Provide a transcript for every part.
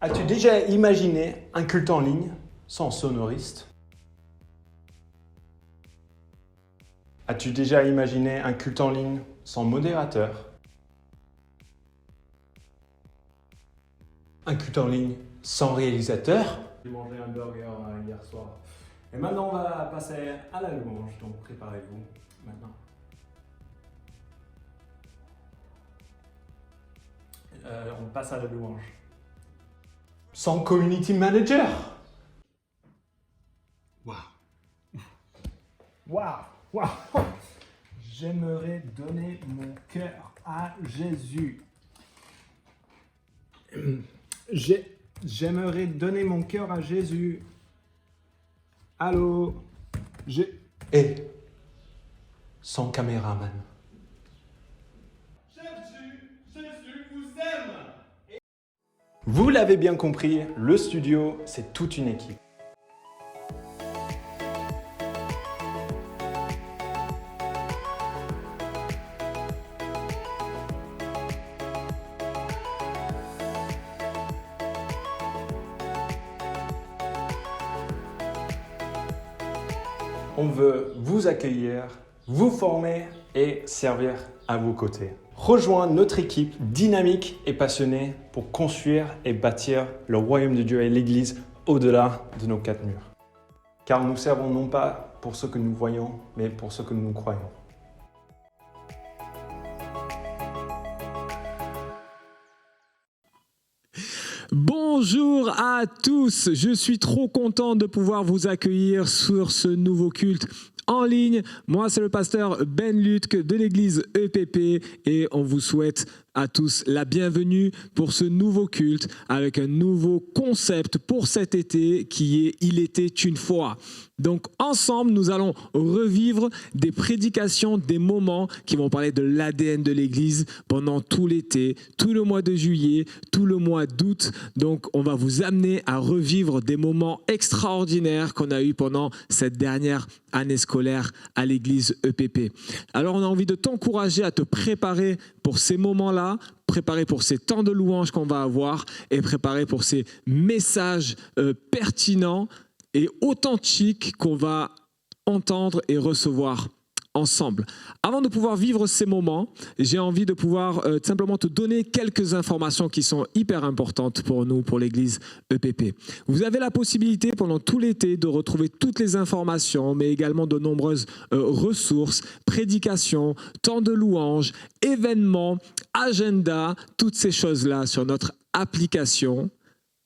As-tu déjà imaginé un culte en ligne sans sonoriste? As-tu déjà imaginé un culte en ligne sans modérateur? Un culte en ligne sans réalisateur? J'ai mangé un burger hier soir. Et maintenant on va passer à la louange, donc préparez-vous maintenant. On passe à la louange. Sans community manager? Waouh! Waouh! Waouh! J'aimerais donner mon cœur à Jésus. J'aimerais donner mon cœur à Jésus. Allô? Et sans caméraman. Jésus vous aime! Vous l'avez bien compris, le studio, c'est toute une équipe. On veut vous accueillir, vous former et servir à vos côtés. Rejoins notre équipe dynamique et passionnée pour construire et bâtir le royaume de Dieu et l'Église au-delà de nos quatre murs. Car nous servons non pas pour ce que nous voyons, mais pour ce que nous croyons. Bonjour à tous, je suis trop content de pouvoir vous accueillir sur ce nouveau culte en ligne. Moi, c'est le pasteur Ben Lutke de l'église EPP et on vous souhaite à tous la bienvenue pour ce nouveau culte avec un nouveau concept pour cet été qui est « Il était une fois ». Donc ensemble, nous allons revivre des prédications, des moments qui vont parler de l'ADN de l'Église pendant tout l'été, tout le mois de juillet, tout le mois d'août. Donc on va vous amener à revivre des moments extraordinaires qu'on a eus pendant cette dernière année scolaire à l'Église EPP. Alors on a envie de t'encourager à te préparer pour ces moments-là, préparer pour ces temps de louange qu'on va avoir et préparer pour ces messages pertinents et authentique qu'on va entendre et recevoir ensemble. Avant de pouvoir vivre ces moments, j'ai envie de pouvoir simplement te donner quelques informations qui sont hyper importantes pour nous, pour l'église EPP. Vous avez la possibilité pendant tout l'été de retrouver toutes les informations, mais également de nombreuses ressources, prédications, temps de louange, événements, agenda, toutes ces choses-là sur notre application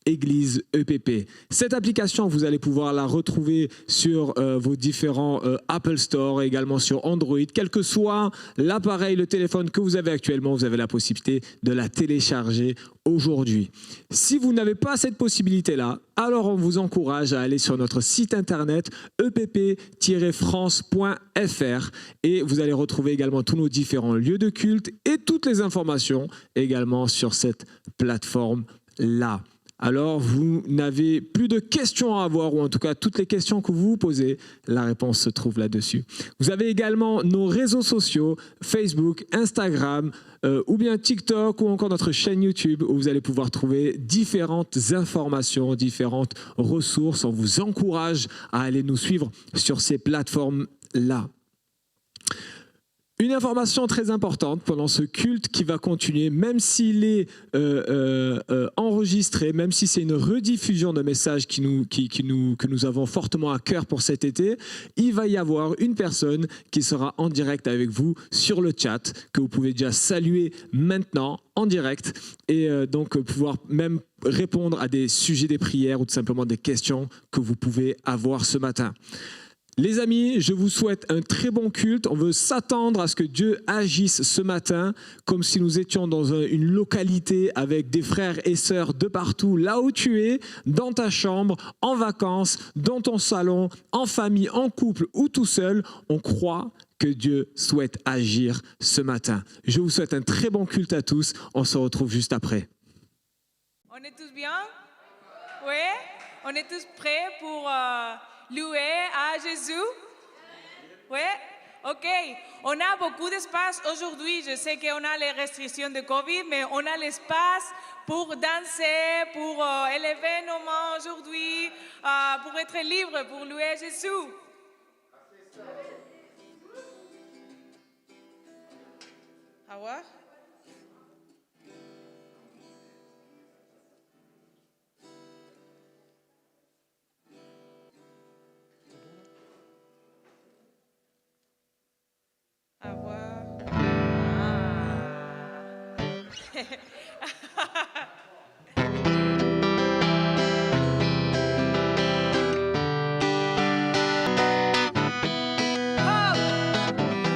Église EPP. Cette application, vous allez pouvoir la retrouver sur vos différents Apple Store, également sur Android. Quel que soit l'appareil, le téléphone que vous avez actuellement, vous avez la possibilité de la télécharger aujourd'hui. Si vous n'avez pas cette possibilité-là, alors on vous encourage à aller sur notre site internet epp-france.fr et vous allez retrouver également tous nos différents lieux de culte et toutes les informations également sur cette plateforme-là. Alors, vous n'avez plus de questions à avoir, ou en tout cas, toutes les questions que vous vous posez, la réponse se trouve là-dessus. Vous avez également nos réseaux sociaux, Facebook, Instagram, ou bien TikTok, ou encore notre chaîne YouTube, où vous allez pouvoir trouver différentes informations, différentes ressources. On vous encourage à aller nous suivre sur ces plateformes-là. Une information très importante pendant ce culte qui va continuer, même s'il est enregistré, même si c'est une rediffusion de messages que nous avons fortement à cœur pour cet été, il va y avoir une personne qui sera en direct avec vous sur le chat, que vous pouvez déjà saluer maintenant en direct et donc pouvoir même répondre à des sujets des prières ou tout simplement des questions que vous pouvez avoir ce matin. Les amis, je vous souhaite un très bon culte. On veut s'attendre à ce que Dieu agisse ce matin comme si nous étions dans une localité avec des frères et sœurs de partout, là où tu es, dans ta chambre, en vacances, dans ton salon, en famille, en couple ou tout seul. On croit que Dieu souhaite agir ce matin. Je vous souhaite un très bon culte à tous. On se retrouve juste après. On est tous bien? Oui? On est tous prêts pour louer à Jésus? Oui? Ok, on a beaucoup d'espace aujourd'hui. Je sais qu'on a les restrictions de Covid, mais on a l'espace pour danser, pour élever nos mains aujourd'hui, pour être libre, pour louer Jésus. Au revoir.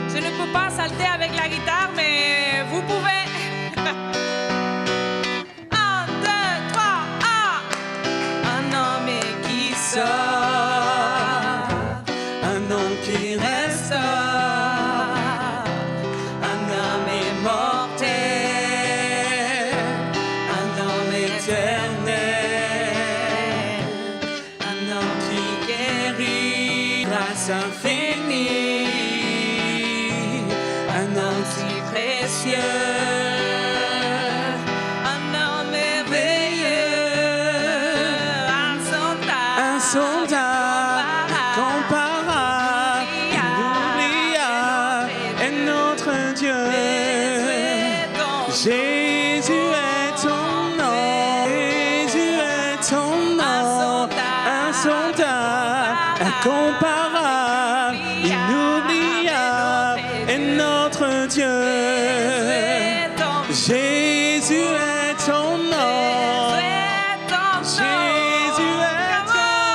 Je ne peux pas salter avec la guitare, mais vous pouvez. 1, 2, 3, ah! Un homme qui sort, un homme qui reste, un homme immortel, un homme éternel, un homme qui guérit, grâce infinie, un homme si précieux, un homme merveilleux, insondable, incomparable, inoubliable, est notre Dieu. Jésus est ton nom, Jésus est ton nom, insondable, incomparable, inoubliable, est notre Dieu. Jésus est ton nom, Jésus est ton nom.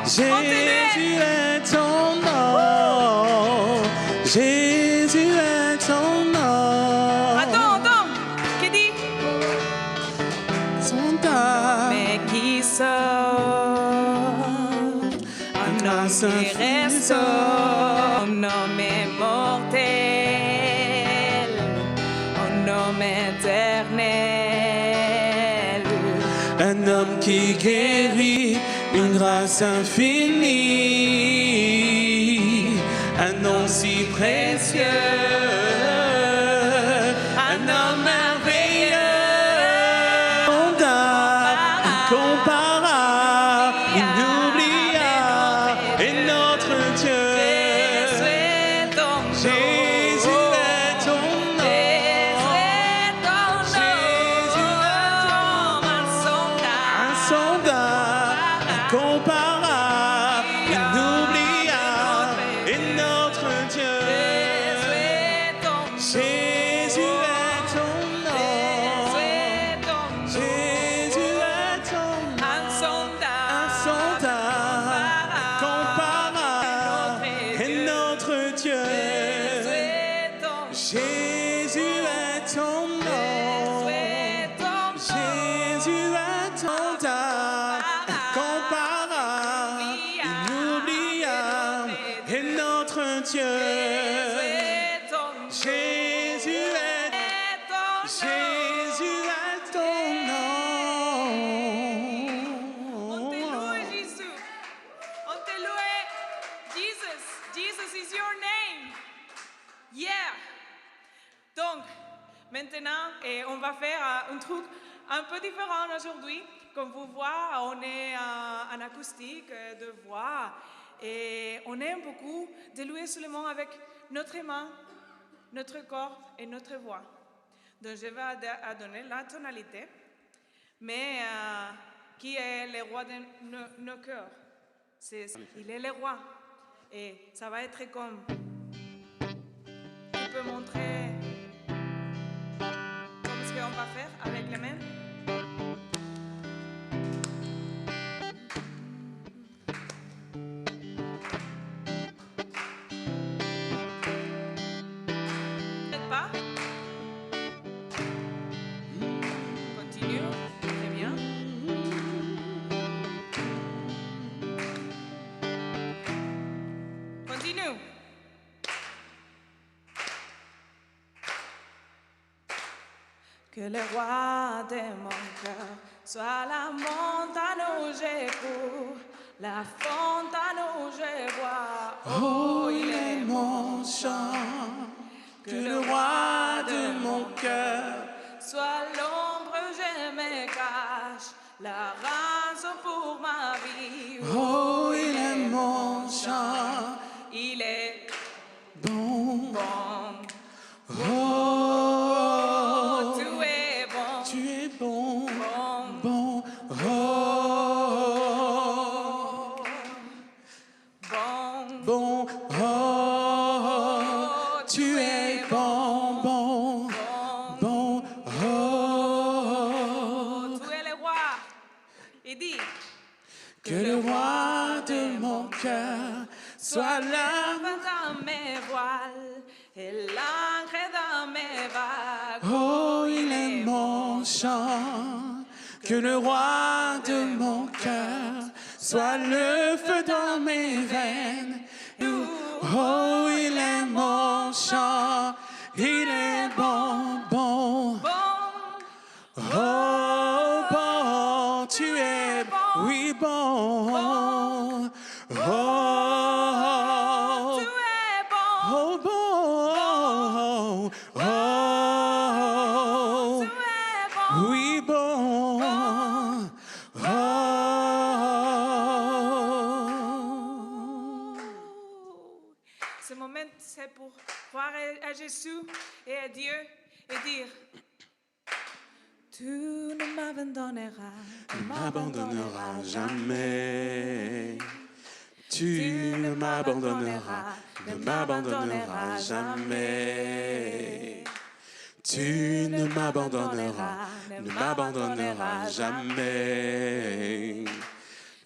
Jésus est ton nom, Jésus est ton nom. Attends, qui dit? Mais qui sort, un homme qui reste, un homme immortel, un homme éternel, un homme qui guérit, une grâce infinie, un nom si précieux, un homme merveilleux, incomparable, inoubliable, est notre Dieu. Jésus est ton nom, insondable, incomparable, inoubliable, est notre Dieu. Jésus est ton nom, Jésus est ton nom, insondable, incomparable, est notre Dieu. Jésus est ton nom, Jésus est ton nom, incomparable, inoubliable, est notre Dieu. Jésus est ton nom. On te loue, Jésus. On te loue, Jesus. Jesus is your name. Yeah. Donc, maintenant, on va faire un truc un peu différent aujourd'hui. Comme vous voyez, on est en acoustique de voix et on aime beaucoup de louer seulement avec notre main, notre corps et notre voix. Donc, je vais donner la tonalité, mais qui est le roi de nos cœurs? Il est le roi. Et ça va être comme... Tu peux montrer comme ce qu'on va faire avec les mains? Pas. Continue. Très bien. Continue. Que le roi de mon cœur soit la montagne où je cours, la fontaine où je bois. Oh, il est mon chant. Que le roi de mon cœur soit l'ombre où je me cache, la raison pour ma vie. Oh, il est mon chant. Il est Bon. bon. Oh, Tu es bon. tu es bon. Bon. Bon. Oh, Bon. bon. Oh, tu es bon. Bon. Bon. Oh, Tu es le roi. Et dis. que le roi de mon cœur soit là. Dans mes voiles et l'ancre dans mes vagues. Oh, il est mon chant. Que le roi de mon cœur soit le feu dans mes veines. Oh, il est mon chant. Il est bon, bon. Bon, Oh, bon, tu es, oui, bon. Oh, tu es bon. oh, bon. Oh, Tu es bon. oui, bon. Oh. Ce moment, c'est pour croire à Jésus et à Dieu et dire tu ne m'abandonneras, Ne m'abandonneras jamais. Tu ne m'abandonneras, ne m'abandonneras jamais. Tu ne m'abandonneras, ne m'abandonneras jamais.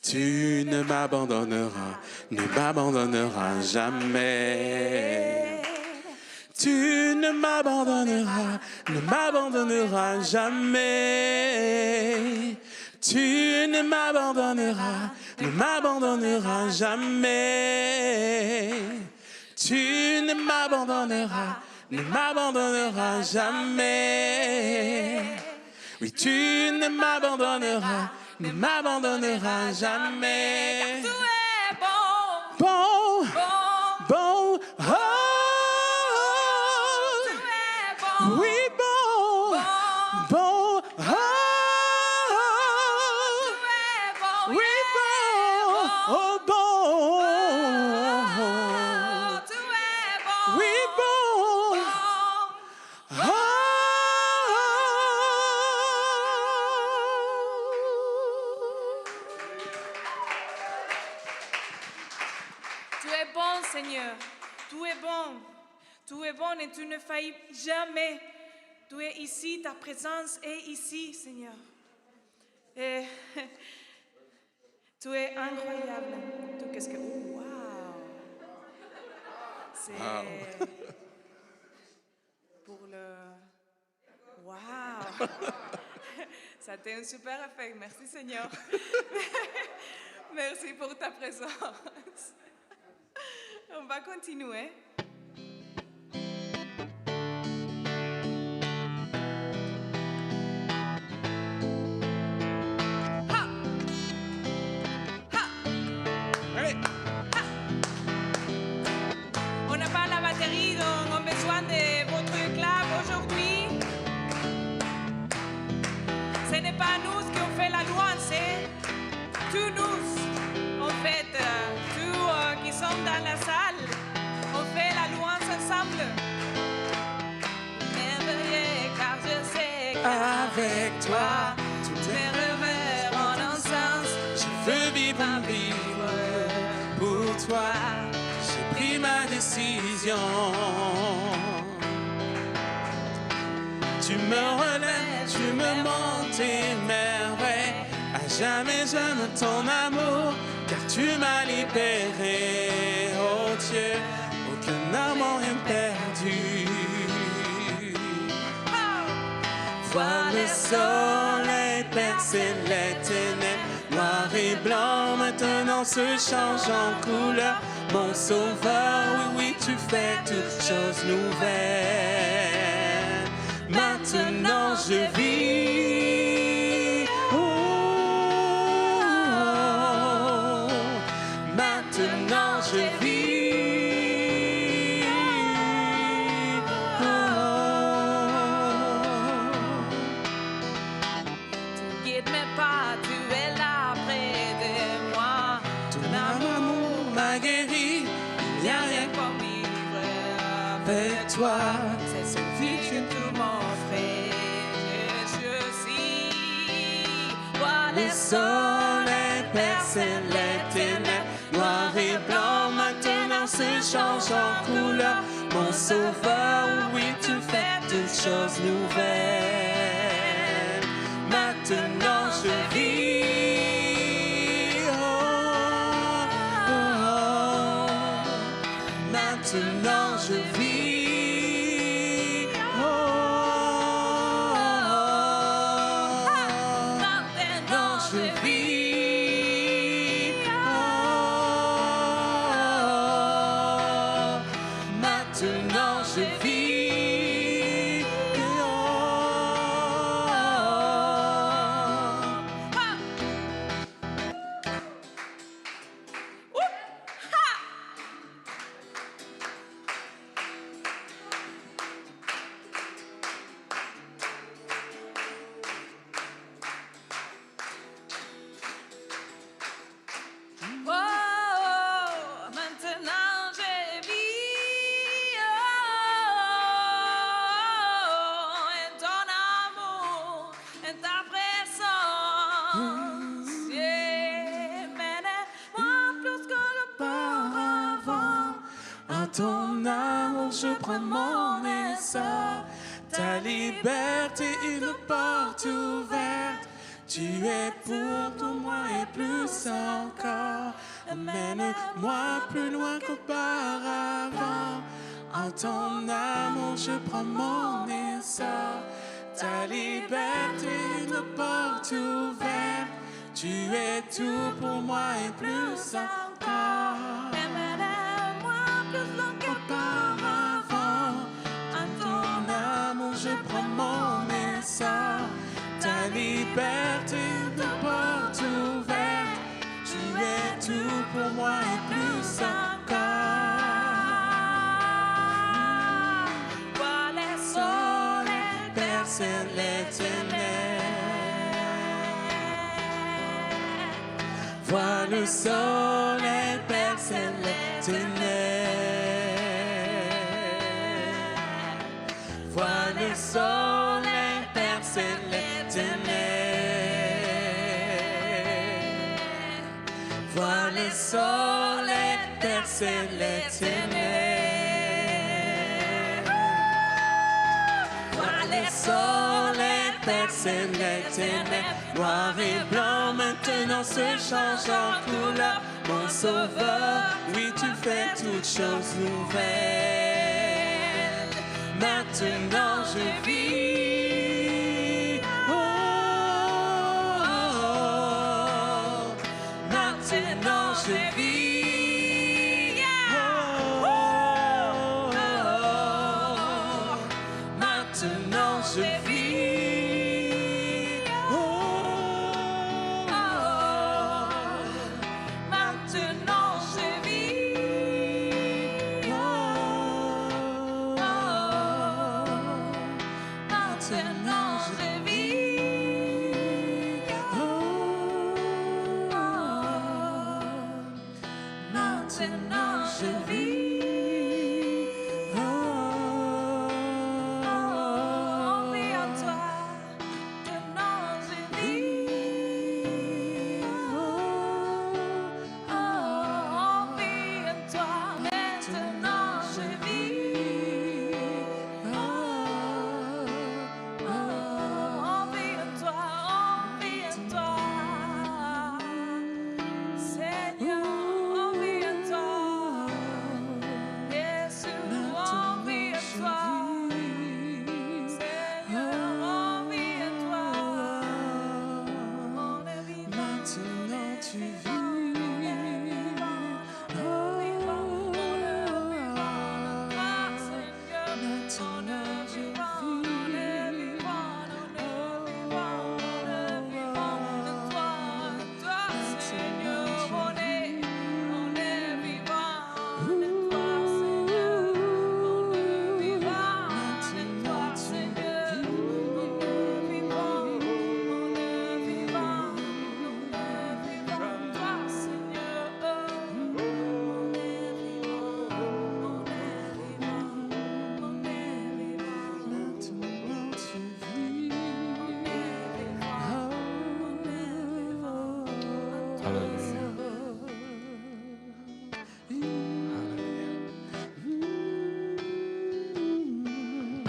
Tu ne m'abandonneras, ne m'abandonneras jamais. Tu ne m'abandonneras, ne m'abandonneras jamais. Tu ne m'abandonneras, ne m'abandonneras jamais. Tu ne m'abandonneras, ne m'abandonneras jamais. Oui, tu ne m'abandonneras, ne m'abandonneras jamais. tu es bon, Bon, bon, bon, oh, tu es bon, oui, bon, bon, oh, tu es bon, oui, bon, oh, bon, tu es bon, oui, bon, oh. Tu es bon, Seigneur. Tu es bon. Tu es bon et tu ne faillis jamais. Tu es ici, ta présence est ici, Seigneur. Et tu es incroyable. Tu qu'est-ce que... Oh, wow. C'est pour le... Wow. Ça a été un super effet. Merci, Seigneur. Merci pour ta présence. On va continuer. Ha! Ha! Allez. Ha! On n'a pas la batterie, donc on a besoin de votre clap aujourd'hui. Ce n'est pas nous qui ont fait la louange, c'est tous nous. En fait, tous qui sont dans la salle, on fait la louange ensemble. Merveilleux, car je sais Avec toi, tous mes revers en un sens. je veux vivre un vivre pour toi. J'ai pris ma décision. Tu me relèves, tu me montes tes merveilles. À jamais j'aime ton amour, car tu m'as libéré. Oh Dieu, aucun amour est perdu. Vois le soleil percer les ténèbres, noir et blanc maintenant se change en couleur. Mon sauveur, oui, oui, tu fais toutes choses nouvelles. Maintenant je vis. Oh, maintenant je vis. Oh, Tu guides mes pas, tu es là près de moi. ton amour m'a guéri, il n'y a rien Pour vivre avec toi. c'est ce que tu m'offrais. Je suis. Vois Le soleil perce les ténèbres, noir et blanc maintenant se change en couleur. Mon sauveur, oui, tu fais toutes choses nouvelles. Maintenant je vis. Oh, oh, oh. Maintenant je vis. Oh, oh, oh. Maintenant je vis. Oh, maintenant je vis. Oh, Oh, maintenant je vis en ton amour, en ta présence. Yeah, mène-moi plus que auparavant. en ton amour, je prends mon essor. Ta liberté, une porte ouverte. Tu es pour tout moi et plus encore. Mène-moi plus loin qu'auparavant. En ton amour, je prends mon essor. Ta liberté, une porte ouverte. Tu es tout pour moi et plus encore. Mène-moi plus loin Auparavant, en ton amour, je prends mon essor. Ta liberté, une porte ouverte. Tu es tout pour moi et plus encore. Vois les Soleil perce les ténèbres. Vois le soleil perce les ténèbres. Vois le soleil perce les ténèbres. Vois le soleil perce les ténèbres. Vois le soleil perce les ténèbres. Noir et blanc maintenant se change en couleur. Mon sauveur, oui, tu fais toutes choses nouvelles. Maintenant je vis. Oh, oh, oh. Maintenant je vis. Oh, oh, oh. Maintenant je vis. Oh, oh, oh. Maintenant je vis. Oh, oh, oh. Maintenant je vis. Oh, maintenant je vis. Oh, On vit en toi. Maintenant je vis. On vit en toi. Maintenant je vis. On vit en toi. On vit en toi. Seigneur, on vit en toi. Jésus, on vit en toi. Seigneur, on vit en toi. On est vivant. Maintenant tu vis.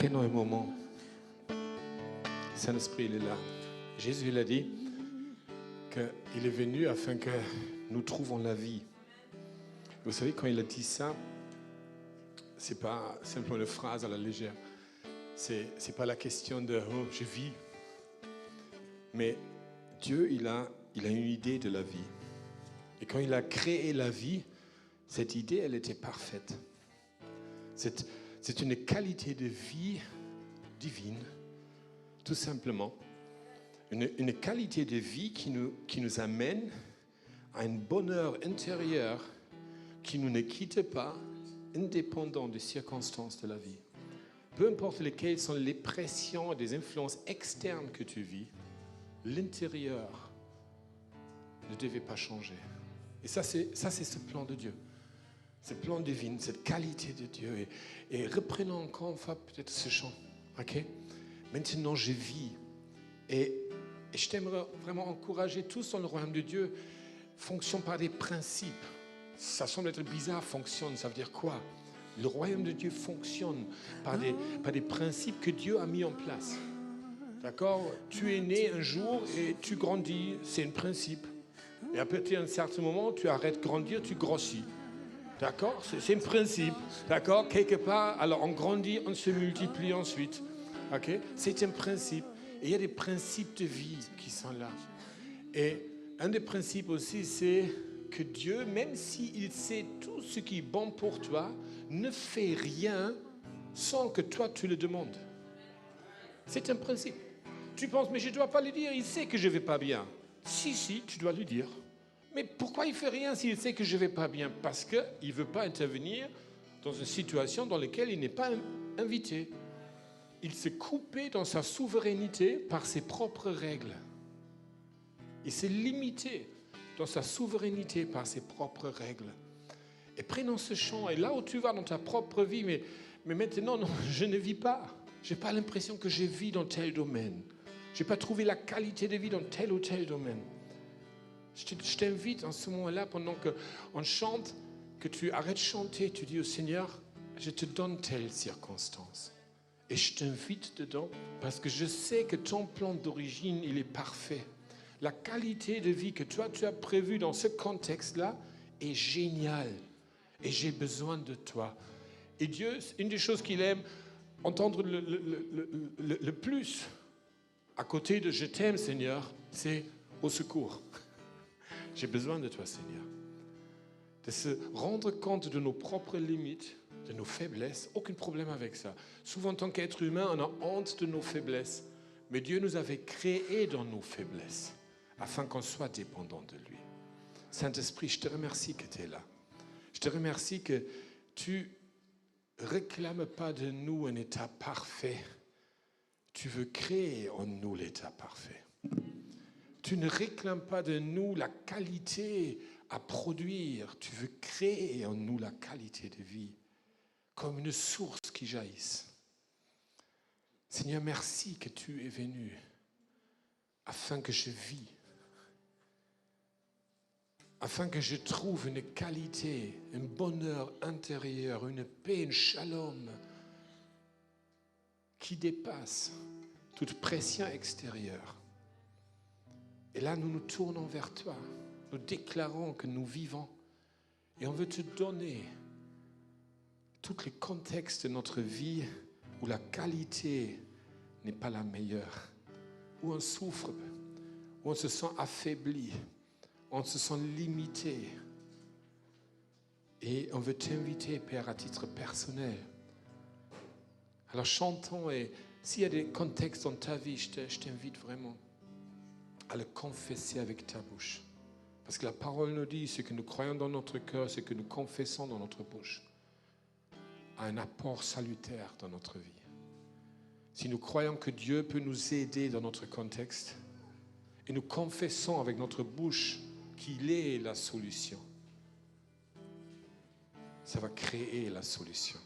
Prenons un moment. Saint-Esprit, il est là. Jésus, il a dit qu'il est venu afin que nous trouvions la vie. Vous savez, quand il a dit ça, c'est pas simplement une phrase à la légère. C'est pas la question de « oh, je vis ». Mais Dieu, il a une idée de la vie. Et quand il a créé la vie, cette idée, elle était parfaite. C'est une qualité de vie divine, tout simplement. Une qualité de vie qui nous amène à un bonheur intérieur qui nous ne quitte pas, indépendant des circonstances de la vie. Peu importe lesquelles sont les pressions et des influences externes que tu vis, l'intérieur ne devait pas changer. Et ça, c'est ce plan de Dieu. Ce plan divin, cette qualité de Dieu. Et reprenons encore une fois peut-être ce chant. Ok? Maintenant, je vis. Et je t'aimerais vraiment encourager tous dans le royaume de Dieu. Fonctionne par des principes. Ça semble être bizarre, fonctionne. Ça veut dire quoi? Le royaume de Dieu fonctionne par des principes que Dieu a mis en place. D'accord? Tu es né un jour et tu grandis. C'est un principe. Et à partir d'un certain moment, tu arrêtes de grandir, tu grossis. D'accord? C'est un principe. D'accord? Quelque part, alors on grandit, on se multiplie ensuite. Ok? C'est un principe. Et il y a des principes de vie qui sont là. Et un des principes aussi, c'est que Dieu, même s'il sait tout ce qui est bon pour toi, ne fait rien sans que toi tu le demandes. C'est un principe. Tu penses, mais je ne dois pas le dire, il sait que je ne vais pas bien. Si, tu dois lui dire. Mais pourquoi il ne fait rien s'il sait que je ne vais pas bien? Parce qu'il ne veut pas intervenir dans une situation dans laquelle il n'est pas invité. Il s'est coupé dans sa souveraineté par ses propres règles. Il s'est limité dans sa souveraineté par ses propres règles. Et prenons ce chant, et là où tu vas dans ta propre vie, mais maintenant, non, je ne vis pas. Je n'ai pas l'impression que je vis dans tel domaine. Je n'ai pas trouvé la qualité de vie dans tel ou tel domaine. Je t'invite en ce moment-là, pendant qu'on chante, que tu arrêtes de chanter, tu dis au Seigneur, je te donne telle circonstance. Et je t'invite dedans, parce que je sais que ton plan d'origine, il est parfait. La qualité de vie que toi, tu as prévue dans ce contexte-là est géniale. Et j'ai besoin de toi. Et Dieu, une des choses qu'il aime entendre le plus, à côté de « je t'aime, Seigneur », c'est « au secours ». J'ai besoin de toi, Seigneur. De se rendre compte de nos propres limites, de nos faiblesses. Aucun problème avec ça. Souvent, en tant qu'être humain, on a honte de nos faiblesses. Mais Dieu nous avait créés dans nos faiblesses, afin qu'on soit dépendant de lui. Saint-Esprit, je te remercie que tu es là. Je te remercie que tu ne réclames pas de nous un état parfait. Tu veux créer en nous l'état parfait. Tu ne réclames pas de nous la qualité à produire. Tu veux créer en nous la qualité de vie, comme une source qui jaillisse. Seigneur, merci que tu es venu afin que je vis, afin que je trouve une qualité, un bonheur intérieur, une paix, une shalom qui dépasse toute pression extérieure. Et là, nous nous tournons vers toi. Nous déclarons que nous vivons. Et on veut te donner tous les contextes de notre vie où la qualité n'est pas la meilleure, où on souffre, où on se sent affaibli, où on se sent limité. Et on veut t'inviter, Père, à titre personnel. Alors chantons, et s'il y a des contextes dans ta vie, je t'invite vraiment à le confesser avec ta bouche. Parce que la parole nous dit, ce que nous croyons dans notre cœur, ce que nous confessons dans notre bouche, a un apport salutaire dans notre vie. Si nous croyons que Dieu peut nous aider dans notre contexte, et nous confessons avec notre bouche qu'il est la solution, ça va créer la solution.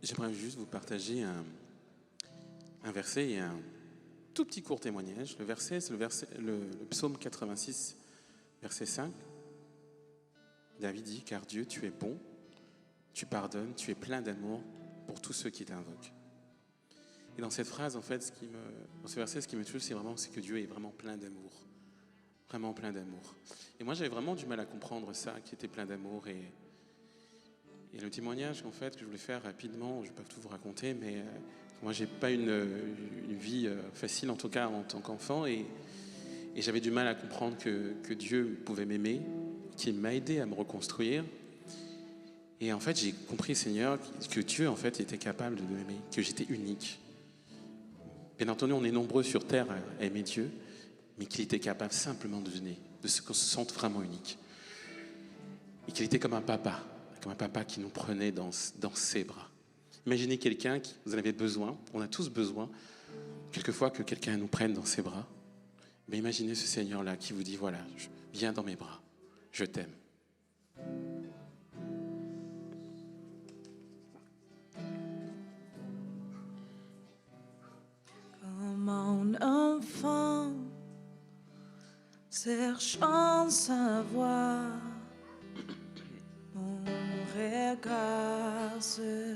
J'aimerais juste vous partager un verset et un tout petit court témoignage. Le verset, c'est le psaume 86, verset 5. David dit, car Dieu, tu es bon, tu pardonnes, tu es plein d'amour pour tous ceux qui t'invoquent. Et dans cette phrase, en fait, dans ce verset, ce qui me touche, c'est que Dieu est vraiment plein d'amour. Vraiment plein d'amour. Et moi, j'avais vraiment du mal à comprendre ça, qu'il était plein d'amour. Et le témoignage, en fait, que je voulais faire rapidement, je ne vais pas tout vous raconter, mais moi, je n'ai pas une vie facile, en tout cas, en tant qu'enfant. Et j'avais du mal à comprendre que Dieu pouvait m'aimer, qu'il m'a aidé à me reconstruire. Et en fait, j'ai compris, Seigneur, que Dieu, en fait, était capable de m'aimer, que j'étais unique. Bien entendu, on est nombreux sur terre à aimer Dieu, mais qu'il était capable simplement de donner, qu'on se sente vraiment unique. Et qu'il était comme un papa qui nous prenait dans ses bras. Imaginez quelqu'un vous en avez besoin, on a tous besoin, quelquefois que quelqu'un nous prenne dans ses bras. Mais imaginez ce Seigneur-là qui vous dit, voilà, viens dans mes bras, je t'aime. Comme un enfant cherchant sa voie, mon regard se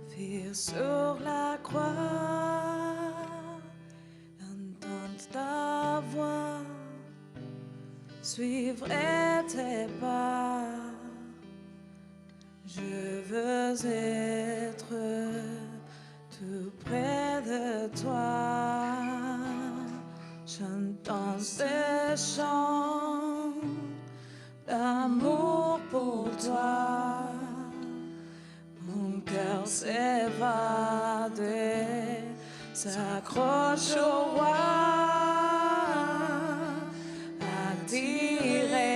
fixe sur la croix, entendre ta voix, suivrai tes pas. Je veux être tout près de toi, chantant ces chants d'amour pour toi. Mon cœur s'évade, s'accroche au roi, attiré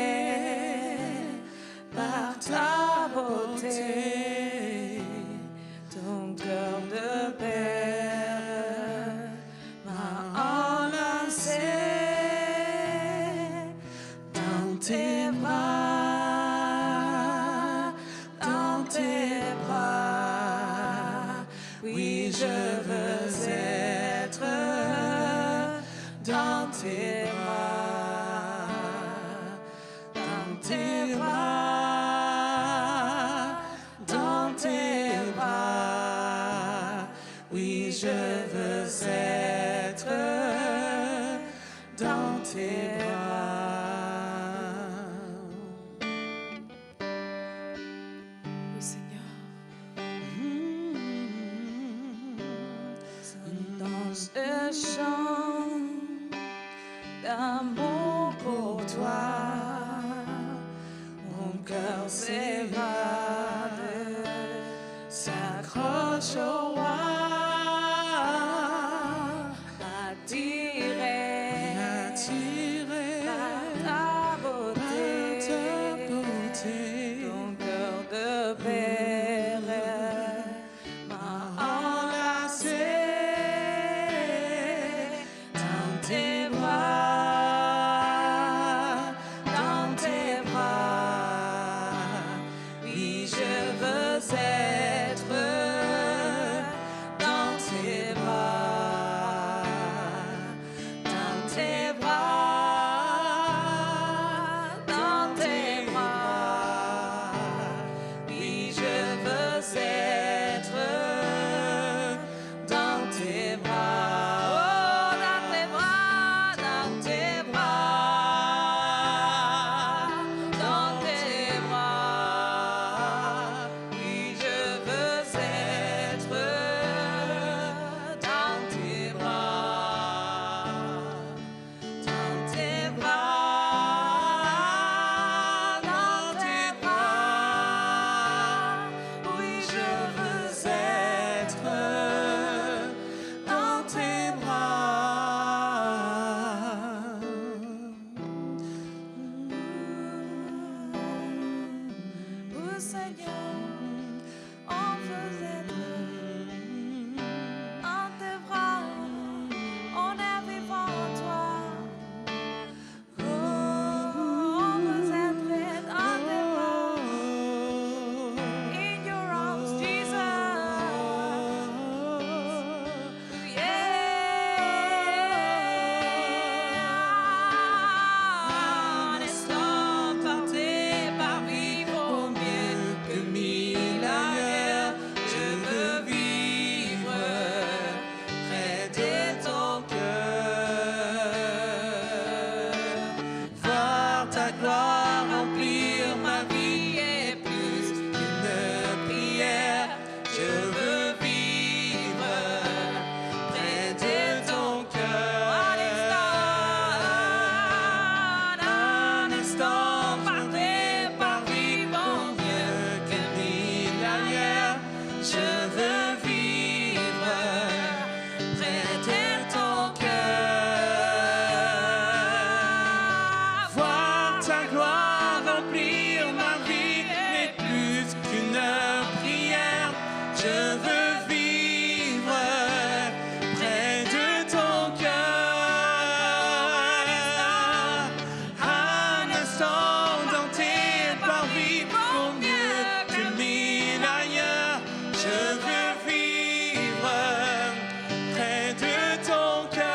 par ta beauté. Ton cœur de père m'a enlacé dans tes bras, dans tes bras. Oui, je veux être dans tes bras, dans tes bras, dans tes bras. Oui, je veux être dans tes bras. Oui, Seigneur. Dans ce chant d'amour pour toi, mon cœur s'évade, s'accroche au roi, attiré par ta beauté. Ton cœur de père m'a enlacé dans tes bras, dans tes bras. Oui, je veux être dans tes bras, dans tes bras, dans tes bras. Oui, je veux être dans tes bras, oh, dans tes bras, dans tes bras, dans tes bras. Oui, je veux être dans tes bras, dans tes bras, dans tes bras. Oui, je veux être dans tes bras. Oh Seigneur, on veut être dans tes bras, on est vivant en toi. Oh, on veut être dans tes bras, in your arms, Jesus. Yeah, on est porté par ta gloire remplir ma vie n'est plus qu'une prière. Je veux vivre près de ton cœur. Un instant dans tes parvis vaut mieux que 1000 ailleurs. Je veux vivre près de ton cœur.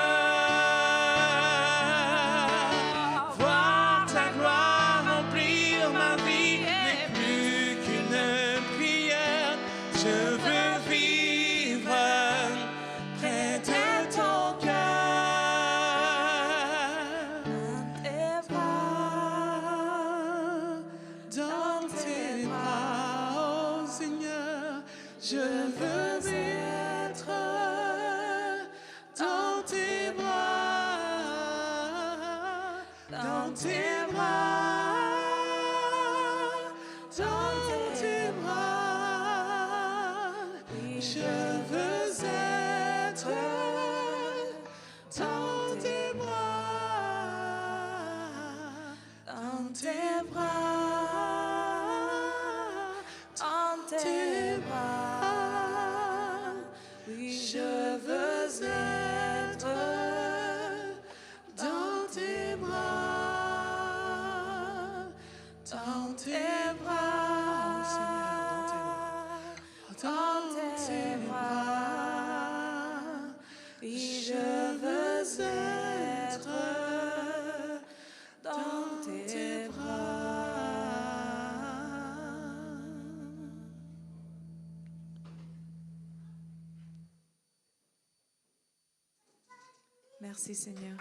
Voir ta gloire remplir ma vie n'est plus qu'une prière. Je veux vivre près de ton cœur. Dans tes bras, oh Seigneur, je veux être dans tes bras, dans tes bras, dans tes bras. Je veux être dans tes bras, dans tes bras, dans tes bras. Oui, je veux être dans tes bras, dans tes bras, dans tes bras. Oui, je veux être dans tes bras. Merci Seigneur.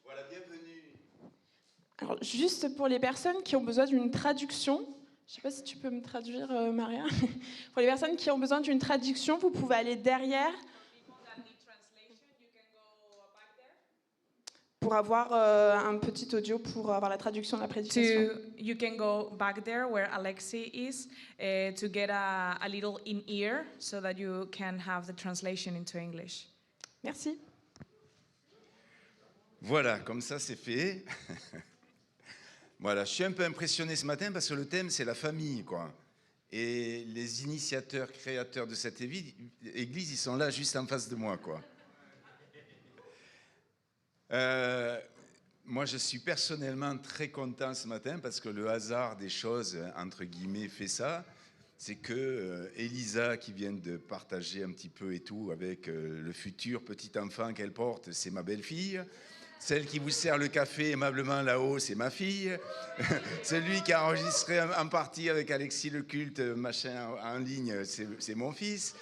Voilà, bienvenue. Alors, juste pour les personnes qui ont besoin d'une traduction, je ne sais pas si tu peux me traduire, Maria. Pour les personnes qui ont besoin d'une traduction, vous pouvez aller derrière pour avoir un petit audio pour avoir la traduction de la prédication. You can go back there where Alexei is to get a little in-ear so that you can have the translation into English. Merci. Voilà, comme ça c'est fait. Voilà, je suis un peu impressionné ce matin parce que le thème c'est la famille, quoi. Et les initiateurs, créateurs de cette église, ils sont là juste en face de moi, quoi. Moi, je suis personnellement très content ce matin parce que le hasard des choses, entre guillemets, fait ça. C'est que Elisa, qui vient de partager un petit peu et tout avec le futur petit enfant qu'elle porte, c'est ma belle-fille. Celle qui vous sert le café aimablement là-haut, c'est ma fille. Celui qui a enregistré en partie avec Alexis le culte, machin, en ligne, c'est mon fils.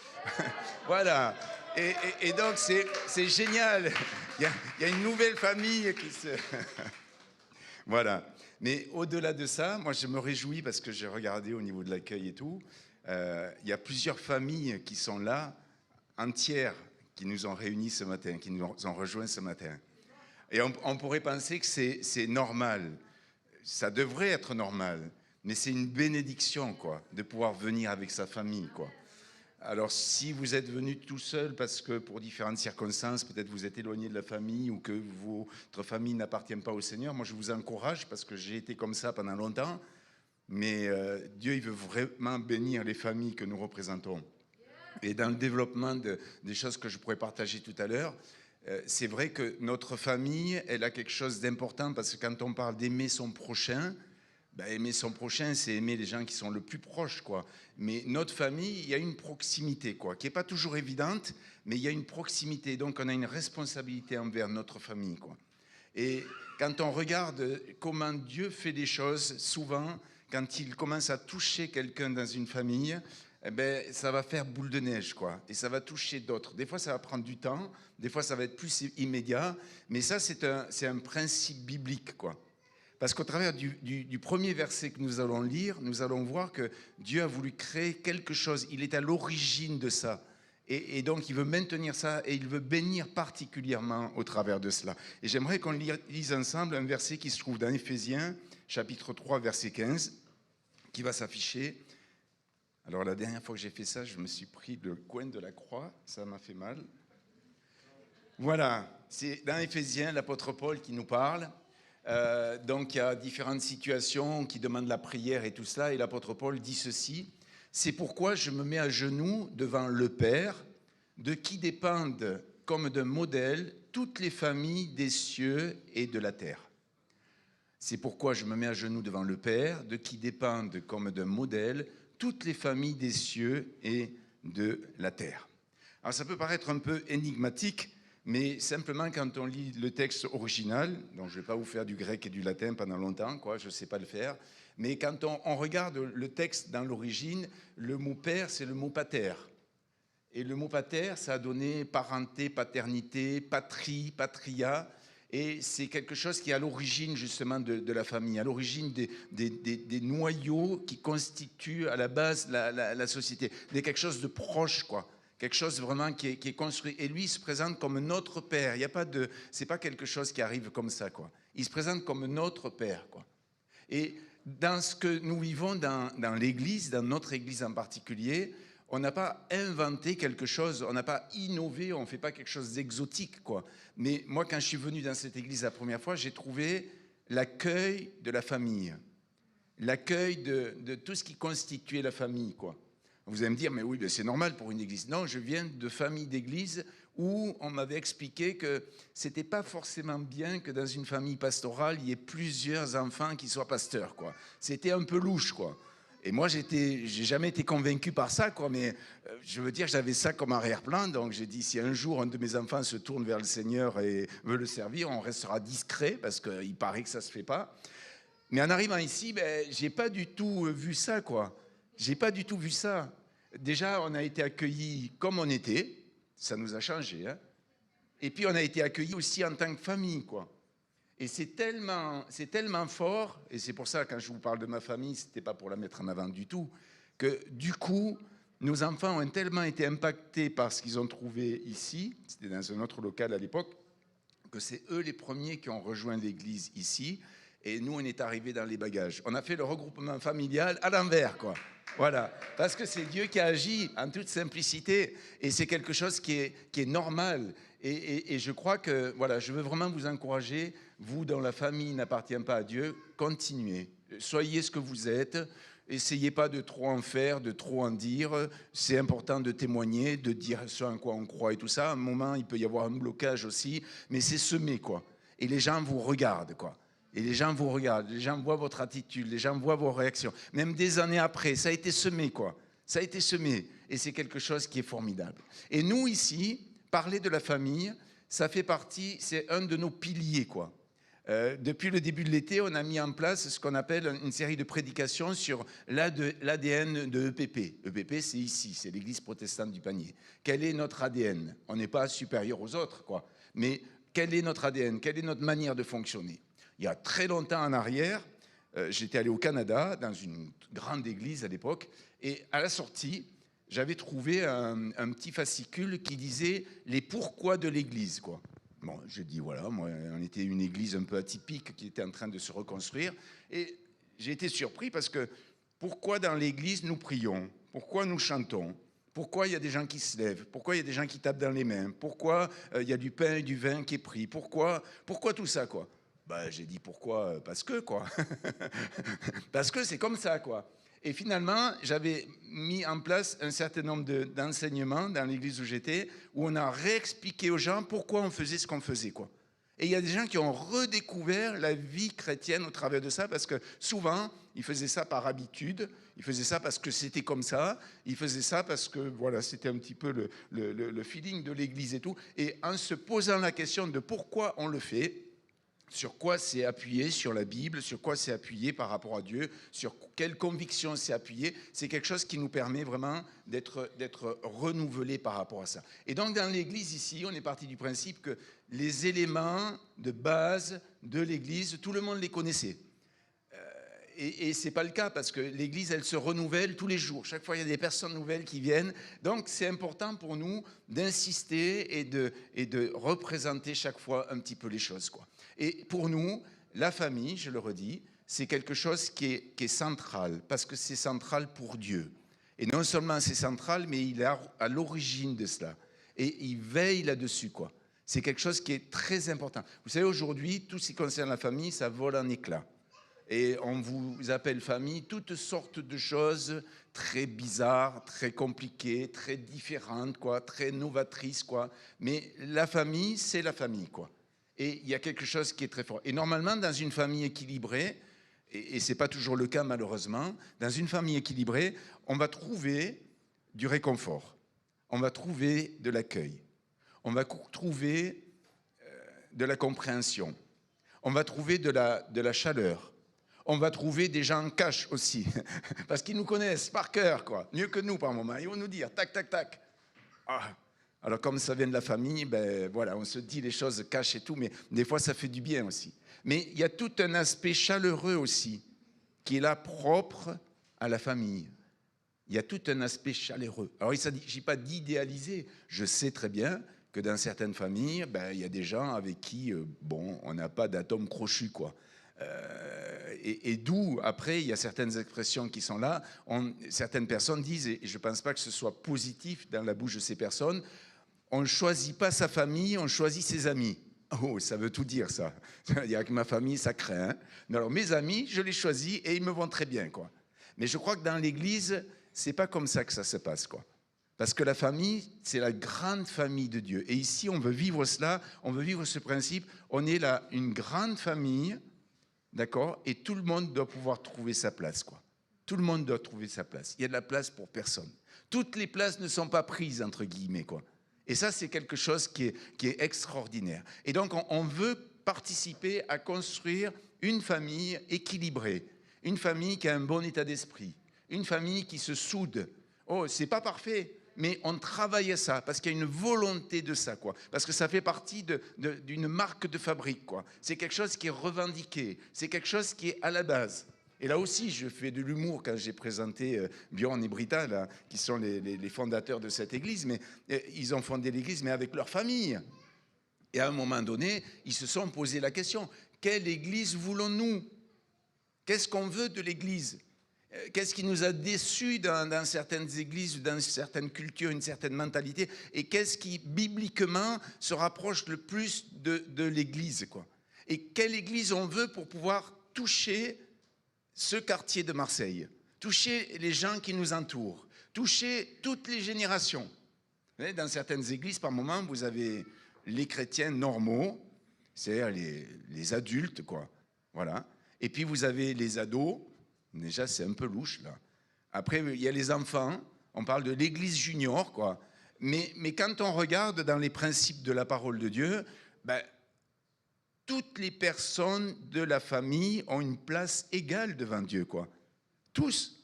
Voilà. Et donc, c'est génial. Il y a une nouvelle famille qui se... Voilà. Mais au-delà de ça, moi, je me réjouis parce que j'ai regardé au niveau de l'accueil et tout. Il y a plusieurs familles qui sont là, entières, qui nous ont réunis ce matin, qui nous ont rejoints ce matin. Et on pourrait penser que c'est normal. Ça devrait être normal. Mais c'est une bénédiction, quoi, de pouvoir venir avec sa famille, quoi. Alors, si vous êtes venu tout seul parce que pour différentes circonstances, peut-être vous êtes éloigné de la famille ou que votre famille n'appartient pas au Seigneur, moi je vous encourage parce que j'ai été comme ça pendant longtemps. Mais Dieu, il veut vraiment bénir les familles que nous représentons. Et dans le développement des choses que je pourrais partager tout à l'heure, c'est vrai que notre famille, elle a quelque chose d'important parce que quand on parle d'aimer son prochain, ben, aimer son prochain, c'est aimer les gens qui sont le plus proches, quoi. Mais notre famille, il y a une proximité, quoi, qui n'est pas toujours évidente, mais il y a une proximité. Donc, on a une responsabilité envers notre famille, quoi. Et quand on regarde comment Dieu fait des choses, souvent, quand il commence à toucher quelqu'un dans une famille, eh ben, ça va faire boule de neige, quoi. Et ça va toucher d'autres. Des fois, ça va prendre du temps. Des fois, ça va être plus immédiat. Mais ça, c'est un principe biblique, quoi. Parce qu'au travers du premier verset que nous allons lire, nous allons voir que Dieu a voulu créer quelque chose. Il est à l'origine de ça. Et donc, il veut maintenir ça et il veut bénir particulièrement au travers de cela. Et j'aimerais qu'on lise ensemble un verset qui se trouve dans Éphésiens, chapitre 3, verset 15, qui va s'afficher. Alors, la dernière fois que j'ai fait ça, je me suis pris le coin de la croix. Ça m'a fait mal. Voilà, c'est dans Éphésiens, l'apôtre Paul qui nous parle. Donc, il y a différentes situations qui demandent la prière et tout cela. Et l'apôtre Paul dit ceci. C'est pourquoi je me mets à genoux devant le Père, de qui dépendent comme d'un modèle toutes les familles des cieux et de la terre. C'est pourquoi je me mets à genoux devant le Père, de qui dépendent comme d'un modèle toutes les familles des cieux et de la terre. Alors ça peut paraître un peu énigmatique, mais simplement quand on lit le texte original, donc je ne vais pas vous faire du grec et du latin pendant longtemps, je ne sais pas le faire, mais quand on regarde le texte dans l'origine, le mot père, c'est le mot pater. Et le mot pater, ça a donné parenté, paternité, patrie, patria, et c'est quelque chose qui est à l'origine justement de la famille, à l'origine des noyaux qui constituent à la base la société, quelque chose de proche, quelque chose vraiment qui est construit. Et lui, il se présente comme notre père. Il y a pas de, c'est pas quelque chose qui arrive comme ça, Il se présente comme notre père, Et dans ce que nous vivons dans l'Église, dans notre Église en particulier, on n'a pas inventé quelque chose, on n'a pas innové, on ne fait pas quelque chose d'exotique, Mais moi, quand je suis venu dans cette Église la première fois, j'ai trouvé l'accueil de la famille, l'accueil de tout ce qui constituait la famille, Vous allez me dire, mais oui, c'est normal pour une Église. Non, je viens de famille d'Église où on m'avait expliqué que c'était pas forcément bien que dans une famille pastorale, il y ait plusieurs enfants qui soient pasteurs, C'était un peu louche, Et moi, j'ai jamais été convaincu par ça, mais je veux dire, j'avais ça comme arrière-plan, donc j'ai dit, si un jour un de mes enfants se tourne vers le Seigneur et veut le servir, on restera discret, parce qu'il paraît que ça se fait pas. Mais en arrivant ici, j'ai pas du tout vu ça, J'ai pas du tout vu ça. Déjà, on a été accueillis comme on était, ça nous a changé, Et puis, on a été accueillis aussi en tant que famille, Et c'est tellement fort, et c'est pour ça, quand je vous parle de ma famille, c'était pas pour la mettre en avant du tout, que du coup, nos enfants ont tellement été impactés par ce qu'ils ont trouvé ici, c'était dans un autre local à l'époque, que c'est eux les premiers qui ont rejoint l'église ici, et nous, on est arrivés dans les bagages. On a fait le regroupement familial à l'envers, Voilà, parce que c'est Dieu qui a agi en toute simplicité, et c'est quelque chose qui est normal. Et je crois que, voilà, je veux vraiment vous encourager, vous dont la famille n'appartient pas à Dieu, continuez, soyez ce que vous êtes, essayez pas de trop en faire, de trop en dire, c'est important de témoigner, de dire ce en quoi on croit et tout ça. À un moment, il peut y avoir un blocage aussi, mais c'est semé, Et les gens vous regardent, Et les gens vous regardent, les gens voient votre attitude, les gens voient vos réactions. Même des années après, ça a été semé, Ça a été semé. Et c'est quelque chose qui est formidable. Et nous, ici, parler de la famille, ça fait partie, c'est un de nos piliers, Depuis le début de l'été, on a mis en place ce qu'on appelle une série de prédications sur l'ADN de EPP. EPP, c'est ici, c'est l'Église protestante du Panier. Quel est notre ADN? On n'est pas supérieur aux autres, Mais quel est notre ADN? Quelle est notre manière de fonctionner? Il y a très longtemps en arrière, j'étais allé au Canada, dans une grande église à l'époque, et à la sortie, j'avais trouvé un petit fascicule qui disait « Les pourquoi de l'église ». Bon, j'ai dit, voilà, moi, on était une église un peu atypique qui était en train de se reconstruire, et j'ai été surpris parce que pourquoi dans l'église nous prions? Pourquoi nous chantons? Pourquoi il y a des gens qui se lèvent? Pourquoi il y a des gens qui tapent dans les mains? Pourquoi il y a du pain et du vin qui est pris? Pourquoi tout ça, J'ai dit pourquoi? Parce que, Parce que c'est comme ça, Et finalement, j'avais mis en place un certain nombre d'enseignements dans l'église où j'étais, où on a réexpliqué aux gens pourquoi on faisait ce qu'on faisait, Et il y a des gens qui ont redécouvert la vie chrétienne au travers de ça, parce que souvent, ils faisaient ça par habitude, ils faisaient ça parce que c'était comme ça, ils faisaient ça parce que, voilà, c'était un petit peu le feeling de l'église et tout. Et en se posant la question de pourquoi on le fait, sur quoi c'est appuyé, sur la Bible, sur quoi c'est appuyé par rapport à Dieu, sur quelle conviction c'est appuyé, c'est quelque chose qui nous permet vraiment d'être renouvelés par rapport à ça. Et donc dans l'Église ici, on est parti du principe que les éléments de base de l'Église, tout le monde les connaissait. Et ce n'est pas le cas parce que l'Église, elle se renouvelle tous les jours. Chaque fois, il y a des personnes nouvelles qui viennent. Donc, c'est important pour nous d'insister et de représenter chaque fois un petit peu les choses, quoi. Et pour nous, la famille, je le redis, c'est quelque chose qui est central parce que c'est central pour Dieu. Et non seulement c'est central, mais il est à l'origine de cela. Et il veille là-dessus, quoi. C'est quelque chose qui est très important. Vous savez, aujourd'hui, tout ce qui concerne la famille, ça vole en éclats. Et on vous appelle famille toutes sortes de choses très bizarres, très compliquées, très différentes, quoi, très novatrices, quoi. Mais la famille, c'est la famille, quoi. Et il y a quelque chose qui est très fort. Et normalement, dans une famille équilibrée, et ce n'est pas toujours le cas malheureusement, dans une famille équilibrée, on va trouver du réconfort, on va trouver de l'accueil, on va trouver de la compréhension, on va trouver de la chaleur. On va trouver des gens en cash aussi, parce qu'ils nous connaissent par cœur, quoi, mieux que nous par moment. Ils vont nous dire, tac, tac, tac. Ah. Alors comme ça vient de la famille, ben voilà, on se dit les choses cash et tout, mais des fois ça fait du bien aussi. Mais il y a tout un aspect chaleureux aussi, qui est là propre à la famille. Il y a tout un aspect chaleureux. Alors il ne s'agit pas d'idéaliser. Je sais très bien que dans certaines familles, ben, il y a des gens avec qui, bon, on n'a pas d'atome crochu, quoi. Et d'où, après, il y a certaines expressions qui sont là. Certaines personnes disent, et je ne pense pas que ce soit positif dans la bouche de ces personnes, on ne choisit pas sa famille, on choisit ses amis. Oh, ça veut tout dire, ça. C'est-à-dire que ma famille, ça craint. Hein. Alors, mes amis, je les choisis et ils me vont très bien, quoi. Mais je crois que dans l'Église, ce n'est pas comme ça que ça se passe, quoi. Parce que la famille, c'est la grande famille de Dieu. Et ici, on veut vivre cela, on veut vivre ce principe. On est là, une grande famille. D'accord? Et tout le monde doit pouvoir trouver sa place, quoi. Tout le monde doit trouver sa place. Il y a de la place pour personne. Toutes les places ne sont pas prises, entre guillemets, quoi. Et ça, c'est quelque chose qui est extraordinaire. Et donc, on veut participer à construire une famille équilibrée, une famille qui a un bon état d'esprit, une famille qui se soude. Oh, c'est pas parfait, mais on travaille à ça, parce qu'il y a une volonté de ça, quoi. Parce que ça fait partie d'une marque de fabrique, quoi. C'est quelque chose qui est revendiqué, c'est quelque chose qui est à la base. Et là aussi, je fais de l'humour quand j'ai présenté Bjorn et Britta, là, qui sont les fondateurs de cette église, mais ils ont fondé l'église, mais avec leur famille. Et à un moment donné, ils se sont posé la question, quelle église voulons-nous? Qu'est-ce qu'on veut de l'église? Qu'est-ce qui nous a déçus dans certaines églises, dans certaines cultures, une certaine mentalité? Et qu'est-ce qui, bibliquement, se rapproche le plus de l'église, quoi? Et quelle église on veut pour pouvoir toucher ce quartier de Marseille, toucher les gens qui nous entourent, toucher toutes les générations? Vous voyez, dans certaines églises, par moment, vous avez les chrétiens normaux, c'est-à-dire les adultes, quoi. Voilà. Et puis vous avez les ados. Déjà, c'est un peu louche, là. Après, il y a les enfants. On parle de l'église junior, quoi. Mais quand on regarde dans les principes de la parole de Dieu, ben, toutes les personnes de la famille ont une place égale devant Dieu, quoi. Tous.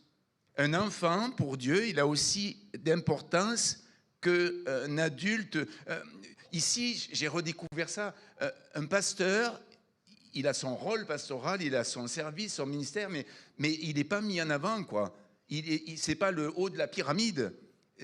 Un enfant, pour Dieu, il a aussi d'importance qu'un adulte. Ici, j'ai redécouvert ça. Un pasteur, il a son rôle pastoral, il a son service, son ministère, mais il n'est pas mis en avant, quoi. C'est pas le haut de la pyramide.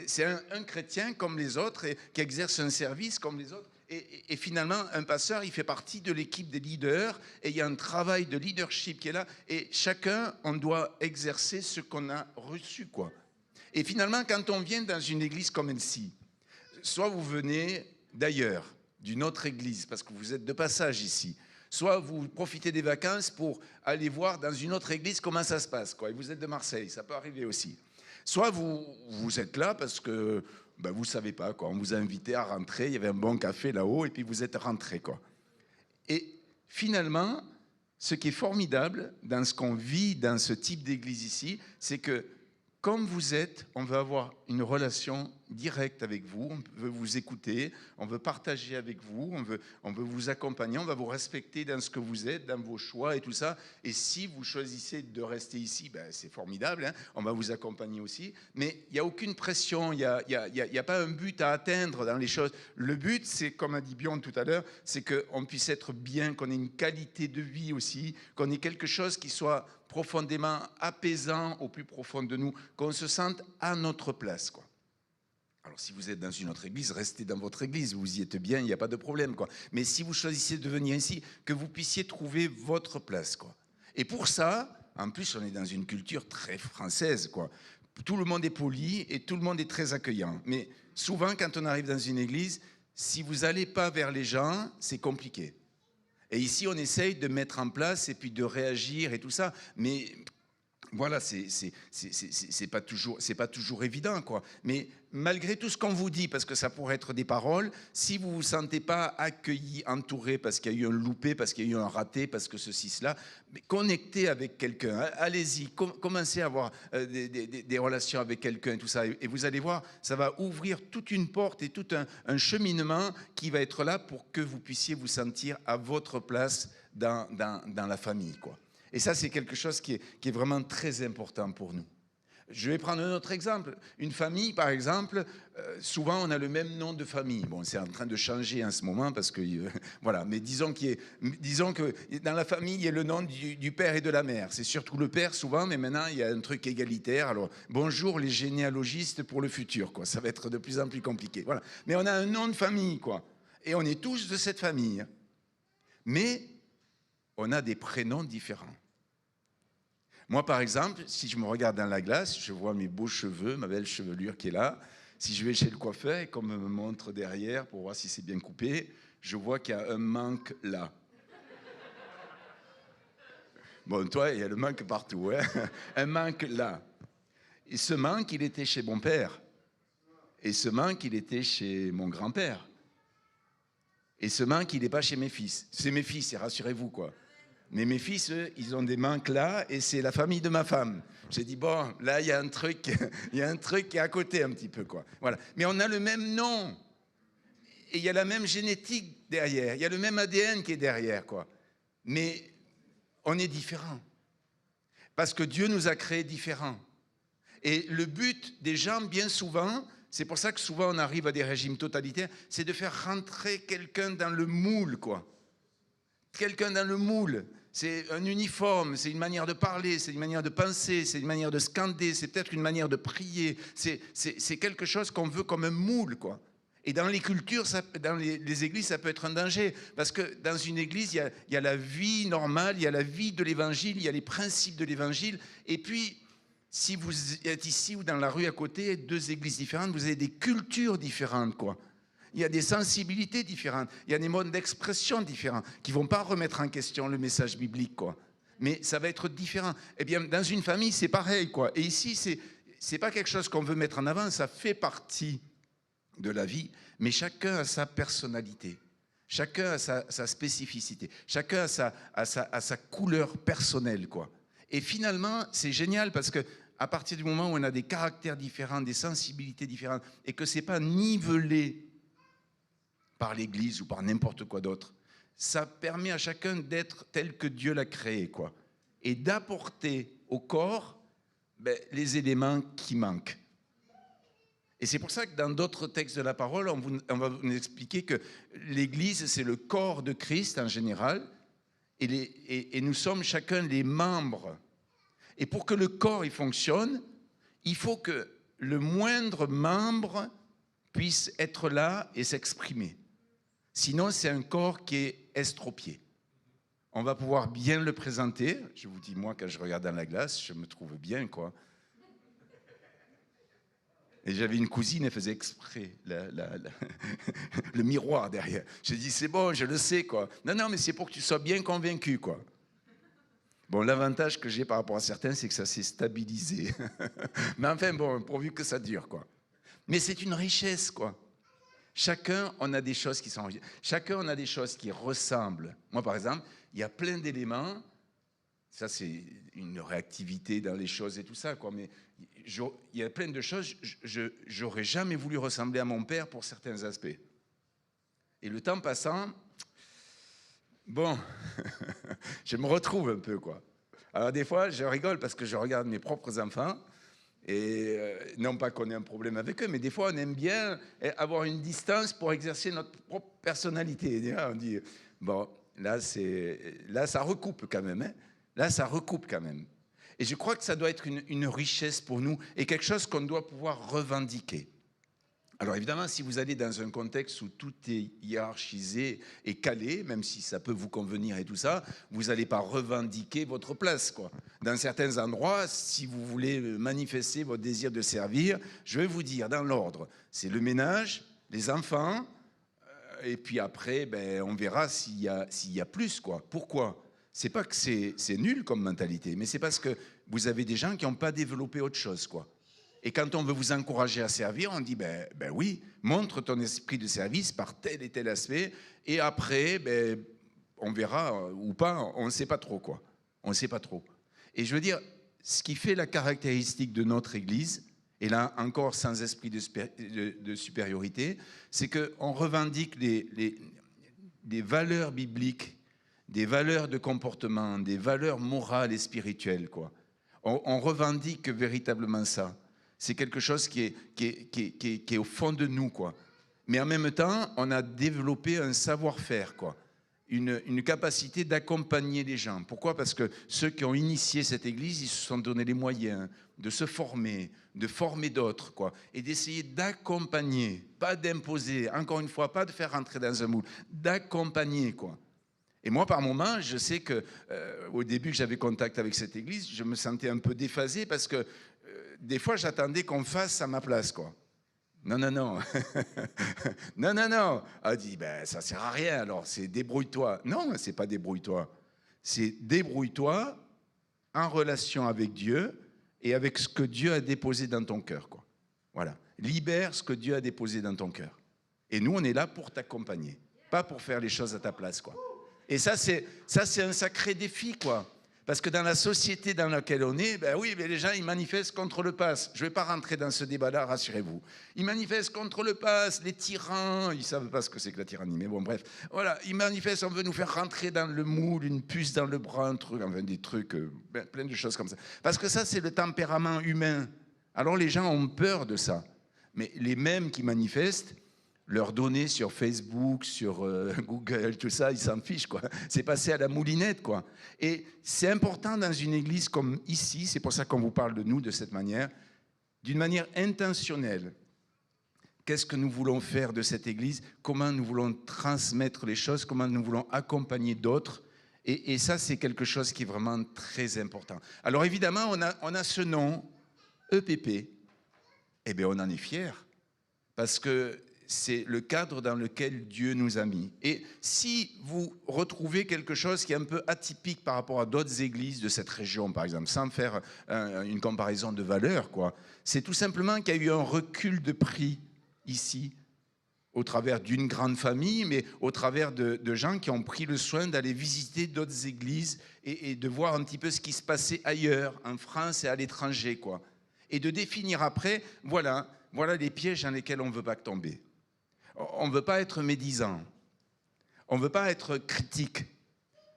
C'est un chrétien comme les autres et qui exerce un service comme les autres. Et finalement, un pasteur, il fait partie de l'équipe des leaders et il y a un travail de leadership qui est là. Et chacun, on doit exercer ce qu'on a reçu, quoi. Et finalement, quand on vient dans une église comme celle-ci, soit vous venez d'ailleurs, d'une autre église, parce que vous êtes de passage ici, soit vous profitez des vacances pour aller voir dans une autre église comment ça se passe, quoi. Et vous êtes de Marseille, ça peut arriver aussi. Soit vous êtes là parce que ben, vous ne savez pas, quoi. On vous a invité à rentrer, il y avait un bon café là-haut, et puis vous êtes rentré, quoi. Et finalement, ce qui est formidable dans ce qu'on vit dans ce type d'église ici, c'est que comme vous êtes, on veut avoir une relation directe avec vous, on veut vous écouter, on veut partager avec vous, on veut vous accompagner, on va vous respecter dans ce que vous êtes, dans vos choix et tout ça. Et si vous choisissez de rester ici, ben, c'est formidable, hein, on va vous accompagner aussi. Mais il n'y a aucune pression, il n'y a pas un but à atteindre dans les choses. Le but, c'est, comme a dit Bjorn tout à l'heure, c'est qu'on puisse être bien, qu'on ait une qualité de vie aussi, qu'on ait quelque chose qui soit profondément apaisant au plus profond de nous, qu'on se sente à notre place, quoi. Alors, si vous êtes dans une autre église, restez dans votre église, vous y êtes bien, il n'y a pas de problème, quoi. Mais si vous choisissez de venir ici, que vous puissiez trouver votre place, quoi. Et pour ça, en plus, on est dans une culture très française, quoi. Tout le monde est poli et tout le monde est très accueillant. Mais souvent, quand on arrive dans une église, si vous n'allez pas vers les gens, c'est compliqué. Et ici, on essaye de mettre en place et puis de réagir et tout ça. Mais voilà, c'est pas toujours évident, quoi. Mais malgré tout ce qu'on vous dit, parce que ça pourrait être des paroles, si vous ne vous sentez pas accueilli, entouré, parce qu'il y a eu un loupé, parce qu'il y a eu un raté, parce que ceci, cela, mais connectez avec quelqu'un. Allez-y, commencez à avoir des relations avec quelqu'un, tout ça. Et vous allez voir, ça va ouvrir toute une porte et tout un cheminement qui va être là pour que vous puissiez vous sentir à votre place dans la famille, quoi. Et ça, c'est quelque chose qui est vraiment très important pour nous. Je vais prendre un autre exemple. Une famille, par exemple, souvent on a le même nom de famille. Bon, c'est en train de changer en ce moment parce que, voilà, mais disons que dans la famille, il y a le nom du père et de la mère. C'est surtout le père souvent, mais maintenant il y a un truc égalitaire. Alors, bonjour les généalogistes pour le futur, quoi. Ça va être de plus en plus compliqué. Voilà. Mais on a un nom de famille, quoi. Et on est tous de cette famille. Mais on a des prénoms différents. Moi, par exemple, si je me regarde dans la glace, je vois mes beaux cheveux, ma belle chevelure qui est là. Si je vais chez le coiffeur et qu'on me montre derrière pour voir si c'est bien coupé, je vois qu'il y a un manque là. Bon, toi, il y a le manque partout, hein. Un manque là. Et ce manque, il était chez mon père. Et ce manque, il était chez mon grand-père. Et ce manque, il n'est pas chez mes fils. C'est mes fils, rassurez-vous, quoi. Mais mes fils, eux, ils ont des manques là, et c'est la famille de ma femme. J'ai dit, bon, là, il y a un truc qui est à côté un petit peu, quoi. Voilà. Mais on a le même nom. Et il y a la même génétique derrière. Il y a le même ADN qui est derrière, quoi. Mais on est différents. Parce que Dieu nous a créés différents. Et le but des gens, bien souvent, c'est pour ça que souvent on arrive à des régimes totalitaires, c'est de faire rentrer quelqu'un dans le moule, quoi. Quelqu'un dans le moule, c'est un uniforme, c'est une manière de parler, c'est une manière de penser, c'est une manière de scander, c'est peut-être une manière de prier, c'est quelque chose qu'on veut comme un moule, quoi. Et dans les cultures, dans les églises, ça peut être un danger, parce que dans une église, il y a la vie normale, il y a la vie de l'évangile, il y a les principes de l'évangile, et puis, si vous êtes ici ou dans la rue à côté, deux églises différentes, vous avez des cultures différentes, quoi. Il y a des sensibilités différentes, il y a des modes d'expression différents qui ne vont pas remettre en question le message biblique, quoi. Mais ça va être différent. Eh bien, dans une famille, c'est pareil, quoi. Et ici, c'est pas quelque chose qu'on veut mettre en avant, ça fait partie de la vie, mais chacun a sa personnalité, chacun a sa spécificité, chacun a sa couleur personnelle, quoi. Et finalement, c'est génial parce que à partir du moment où on a des caractères différents, des sensibilités différentes, et que c'est pas nivelé par l'Église ou par n'importe quoi d'autre, ça permet à chacun d'être tel que Dieu l'a créé, quoi, et d'apporter au corps les éléments qui manquent. Et c'est pour ça que dans d'autres textes de la parole, on va vous expliquer que l'Église, c'est le corps de Christ en général, et nous sommes chacun les membres. Et pour que le corps il fonctionne, il faut que le moindre membre puisse être là et s'exprimer. Sinon, c'est un corps qui est estropié. On va pouvoir bien le présenter. Je vous dis, moi, quand je regarde dans la glace, je me trouve bien, quoi. Et j'avais une cousine, elle faisait exprès le miroir derrière. J'ai dit, c'est bon, je le sais, quoi. Non, mais c'est pour que tu sois bien convaincu, quoi. Bon, l'avantage que j'ai par rapport à certains, c'est que ça s'est stabilisé. Mais enfin, bon, pourvu que ça dure, quoi. Mais c'est une richesse, quoi. Chacun, on a des choses qui sont... Chacun, on a des choses qui ressemblent. Moi, par exemple, il y a plein d'éléments. Ça, c'est une réactivité dans les choses et tout ça, quoi. Mais il y a plein de choses, j'aurais jamais voulu ressembler à mon père pour certains aspects. Et le temps passant, bon, je me retrouve un peu, quoi. Alors des fois, je rigole parce que je regarde mes propres enfants, et non pas qu'on ait un problème avec eux, mais des fois, on aime bien avoir une distance pour exercer notre propre personnalité. Et là, on dit, bon, là, ça recoupe quand même, hein. Là, ça recoupe quand même. Et je crois que ça doit être une richesse pour nous et quelque chose qu'on doit pouvoir revendiquer. Alors évidemment, si vous allez dans un contexte où tout est hiérarchisé et calé, même si ça peut vous convenir et tout ça, vous n'allez pas revendiquer votre place, quoi. Dans certains endroits, si vous voulez manifester votre désir de servir, je vais vous dire dans l'ordre, c'est le ménage, les enfants, et puis après, ben, on verra s'il y a plus, quoi. Pourquoi ? C'est pas que c'est nul comme mentalité, mais c'est parce que vous avez des gens qui n'ont pas développé autre chose, quoi. Et quand on veut vous encourager à servir, on dit, ben oui, montre ton esprit de service par tel et tel aspect, et après, ben, on verra ou pas, on ne sait pas trop, quoi. On ne sait pas trop. Et je veux dire, ce qui fait la caractéristique de notre Église, et là encore sans esprit de supériorité, c'est qu'on revendique des valeurs bibliques, des valeurs de comportement, des valeurs morales et spirituelles, quoi. On revendique véritablement ça. C'est quelque chose qui est au fond de nous, quoi. Mais en même temps, on a développé un savoir-faire, quoi. Une capacité d'accompagner les gens. Pourquoi ? Parce que ceux qui ont initié cette église, ils se sont donné les moyens de se former, de former d'autres, quoi, et d'essayer d'accompagner, pas d'imposer, encore une fois, pas de faire rentrer dans un moule, d'accompagner, quoi. Et moi, par moments, je sais que au début que j'avais contact avec cette église, je me sentais un peu déphasé parce que des fois, j'attendais qu'on fasse à ma place, quoi. Non. Non. Elle dit, ben, ça sert à rien, alors c'est débrouille-toi. Non, c'est pas débrouille-toi. C'est débrouille-toi en relation avec Dieu et avec ce que Dieu a déposé dans ton cœur, quoi. Voilà. Libère ce que Dieu a déposé dans ton cœur. Et nous, on est là pour t'accompagner, pas pour faire les choses à ta place, quoi. Et ça, c'est un sacré défi, quoi. Parce que dans la société dans laquelle on est, ben oui, mais les gens, ils manifestent contre le pass. Je ne vais pas rentrer dans ce débat-là, rassurez-vous. Ils manifestent contre le pass, les tyrans, ils ne savent pas ce que c'est que la tyrannie, mais bon, bref. Voilà, ils manifestent, on veut nous faire rentrer dans le moule, une puce dans le bras, un truc, enfin des trucs, plein de choses comme ça. Parce que ça, c'est le tempérament humain. Alors les gens ont peur de ça. Mais les mêmes qui manifestent, leurs données sur Facebook, sur Google, tout ça, ils s'en fichent, quoi. C'est passé à la moulinette, quoi. Et c'est important dans une église comme ici, c'est pour ça qu'on vous parle de nous de cette manière, d'une manière intentionnelle. Qu'est-ce que nous voulons faire de cette église? Comment nous voulons transmettre les choses? Comment nous voulons accompagner d'autres? Et ça, c'est quelque chose qui est vraiment très important. Alors évidemment, on a ce nom, EPP. Eh bien, on en est fiers, parce que c'est le cadre dans lequel Dieu nous a mis. Et si vous retrouvez quelque chose qui est un peu atypique par rapport à d'autres églises de cette région, par exemple, sans faire une comparaison de valeur, quoi, c'est tout simplement qu'il y a eu un recul de prix ici, au travers d'une grande famille, mais au travers de gens qui ont pris le soin d'aller visiter d'autres églises et de voir un petit peu ce qui se passait ailleurs, en France et à l'étranger, quoi. Et de définir après, voilà les pièges dans lesquels on ne veut pas tomber. On ne veut pas être médisant. On ne veut pas être critique,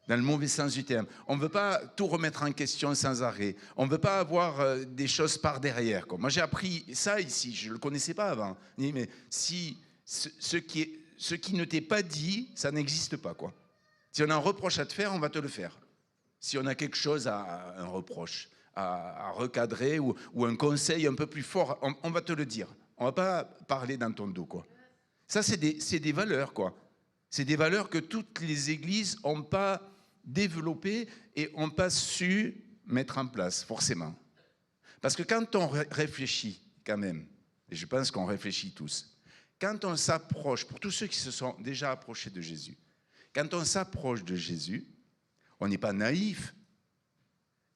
dans le mauvais sens du terme. On ne veut pas tout remettre en question sans arrêt. On ne veut pas avoir des choses par derrière, quoi. Moi, j'ai appris ça ici, je ne le connaissais pas avant. Mais si ce qui ne t'est pas dit, ça n'existe pas, quoi. Si on a un reproche à te faire, on va te le faire. Si on a quelque chose un reproche à recadrer ou un conseil un peu plus fort, on va te le dire. On ne va pas parler dans ton dos, quoi. Ça, c'est des valeurs, quoi. C'est des valeurs que toutes les églises n'ont pas développées et n'ont pas su mettre en place, forcément. Parce que quand on réfléchit, quand même, et je pense qu'on réfléchit tous, quand on s'approche, pour tous ceux qui se sont déjà approchés de Jésus, quand on s'approche de Jésus, on n'est pas naïf,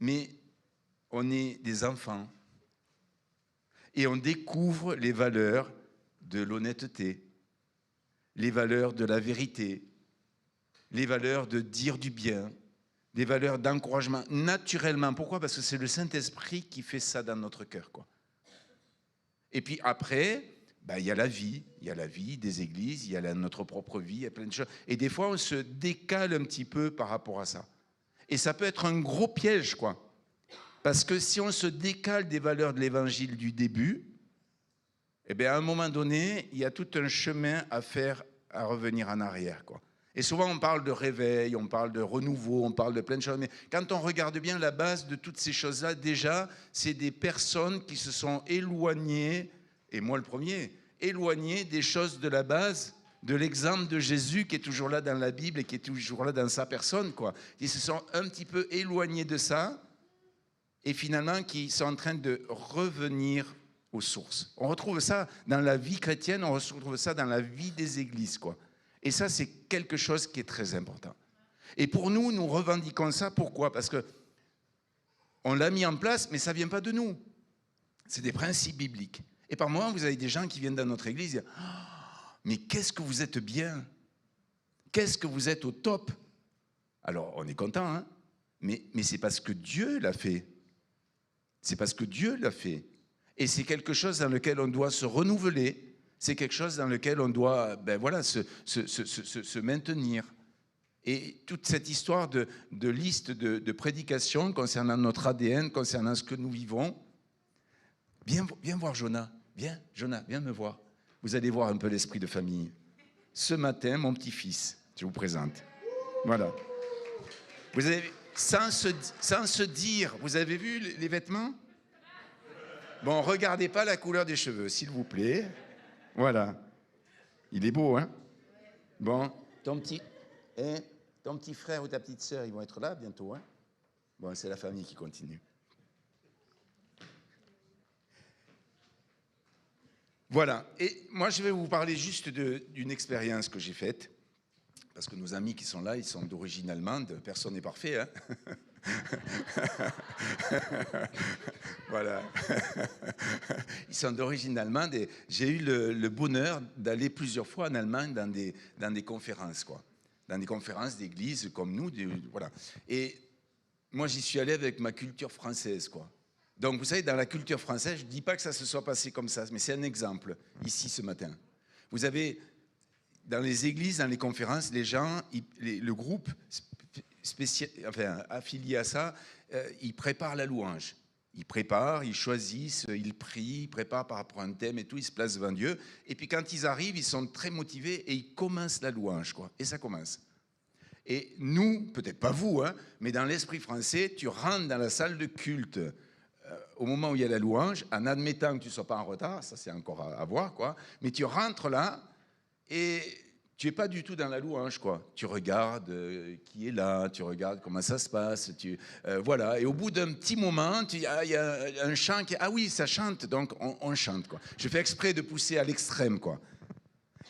mais on est des enfants. Et on découvre les valeurs de l'honnêteté, les valeurs de la vérité, les valeurs de dire du bien, des valeurs d'encouragement naturellement. Pourquoi? Parce que c'est le Saint-Esprit qui fait ça dans notre cœur, quoi. Et puis après, il y a la vie des églises, il y a notre propre vie, il y a plein de choses. Et des fois, on se décale un petit peu par rapport à ça. Et ça peut être un gros piège, quoi. Parce que si on se décale des valeurs de l'évangile du début, à un moment donné, il y a tout un chemin à faire, à revenir en arrière, quoi. Et souvent, on parle de réveil, on parle de renouveau, on parle de plein de choses. Mais quand on regarde bien la base de toutes ces choses-là, déjà, c'est des personnes qui se sont éloignées, et moi le premier, éloignées des choses de la base, de l'exemple de Jésus qui est toujours là dans la Bible et qui est toujours là dans sa personne, quoi. Ils se sont un petit peu éloignés de ça, et finalement, qui sont en train de revenir aux sources. On retrouve ça dans la vie chrétienne, on retrouve ça dans la vie des églises, quoi. Et ça, c'est quelque chose qui est très important. Et pour nous, nous revendiquons ça. Pourquoi? Parce qu'on l'a mis en place, mais ça ne vient pas de nous. C'est des principes bibliques. Et par moments, vous avez des gens qui viennent dans notre église et disent « Oh, mais qu'est-ce que vous êtes bien! Qu'est-ce que vous êtes au top !» Alors, on est content, hein, mais c'est parce que Dieu l'a fait. C'est parce que Dieu l'a fait. Et c'est quelque chose dans lequel on doit se renouveler. C'est quelque chose dans lequel on doit se maintenir. Et toute cette histoire de liste de prédications concernant notre ADN, concernant ce que nous vivons, viens voir Jonah. Viens, Jonah, viens me voir. Vous allez voir un peu l'esprit de famille. Ce matin, mon petit-fils, je vous présente. Voilà. Vous avez, sans se dire, vous avez vu les vêtements? Bon, regardez pas la couleur des cheveux, s'il vous plaît. Voilà. Il est beau, hein? Bon, ton petit frère ou ta petite sœur, ils vont être là bientôt, hein? Bon, c'est la famille qui continue. Voilà. Et moi, je vais vous parler juste d'une expérience que j'ai faite. Parce que nos amis qui sont là, ils sont d'origine allemande. Personne n'est parfait, hein? Voilà. Ils sont d'origine allemande et j'ai eu le bonheur d'aller plusieurs fois en Allemagne dans des conférences, quoi. Dans des conférences d'église comme nous, voilà. Et moi, j'y suis allé avec ma culture française, quoi. Donc, vous savez, dans la culture française, je ne dis pas que ça se soit passé comme ça, mais c'est un exemple, ici, ce matin. Vous avez, dans les églises, dans les conférences, les gens, le groupe affilié à ça, ils préparent la louange. Ils préparent, ils choisissent, ils prient, ils préparent par rapport à un thème et tout, ils se placent devant Dieu. Et puis quand ils arrivent, ils sont très motivés et ils commencent la louange, quoi. Et ça commence. Et nous, peut-être pas vous, hein, mais dans l'esprit français, tu rentres dans la salle de culte au moment où il y a la louange, en admettant que tu ne sois pas en retard, ça c'est encore à voir, quoi. Mais tu rentres là et tu n'es pas du tout dans la louange, quoi. Tu regardes qui est là, tu regardes comment ça se passe, voilà. Et au bout d'un petit moment, il y a un chant qui... Ah oui, ça chante, donc on chante, quoi. Je fais exprès de pousser à l'extrême, quoi.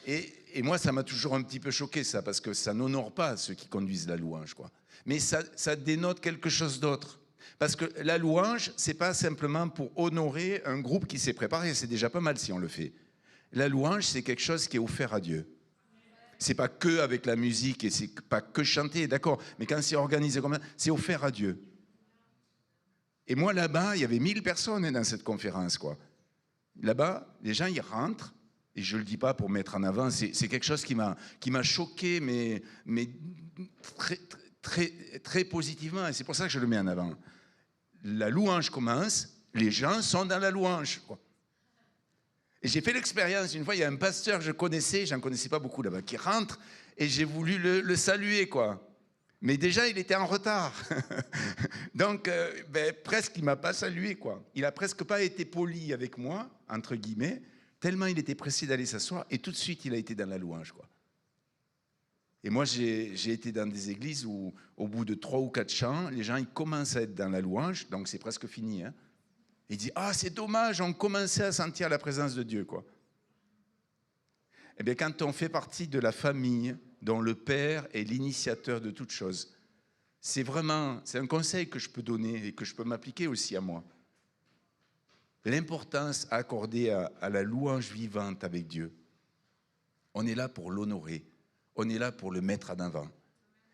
Et moi, ça m'a toujours un petit peu choqué, ça, parce que ça n'honore pas ceux qui conduisent la louange, quoi. Mais ça dénote quelque chose d'autre. Parce que la louange, c'est pas simplement pour honorer un groupe qui s'est préparé, c'est déjà pas mal si on le fait. La louange, c'est quelque chose qui est offert à Dieu. C'est pas que avec la musique et c'est pas que chanter, d'accord, mais quand c'est organisé comme ça, c'est offert à Dieu. Et moi, là-bas, il y avait 1000 personnes dans cette conférence, quoi. Là-bas, les gens, ils rentrent, et je le dis pas pour mettre en avant, c'est quelque chose qui m'a choqué, mais très, très, très positivement, et c'est pour ça que je le mets en avant. La louange commence, les gens sont dans la louange, quoi. Et j'ai fait l'expérience, une fois, il y a un pasteur que je connaissais, j'en connaissais pas beaucoup là-bas, qui rentre, et j'ai voulu le saluer, quoi. Mais déjà, il était en retard. Donc, presque, il m'a pas salué, quoi. Il a presque pas été poli avec moi, entre guillemets, tellement il était pressé d'aller s'asseoir, et tout de suite, il a été dans la louange, quoi. Et moi, j'ai été dans des églises où, au bout de 3 ou 4 chants, les gens, ils commencent à être dans la louange, donc c'est presque fini, hein. Il dit, ah, c'est dommage, on commençait à sentir la présence de Dieu, quoi. Eh bien, quand on fait partie de la famille dont le Père est l'initiateur de toutes choses, c'est un conseil que je peux donner et que je peux m'appliquer aussi à moi. L'importance à accorder à la louange vivante avec Dieu. On est là pour l'honorer, on est là pour le mettre en avant.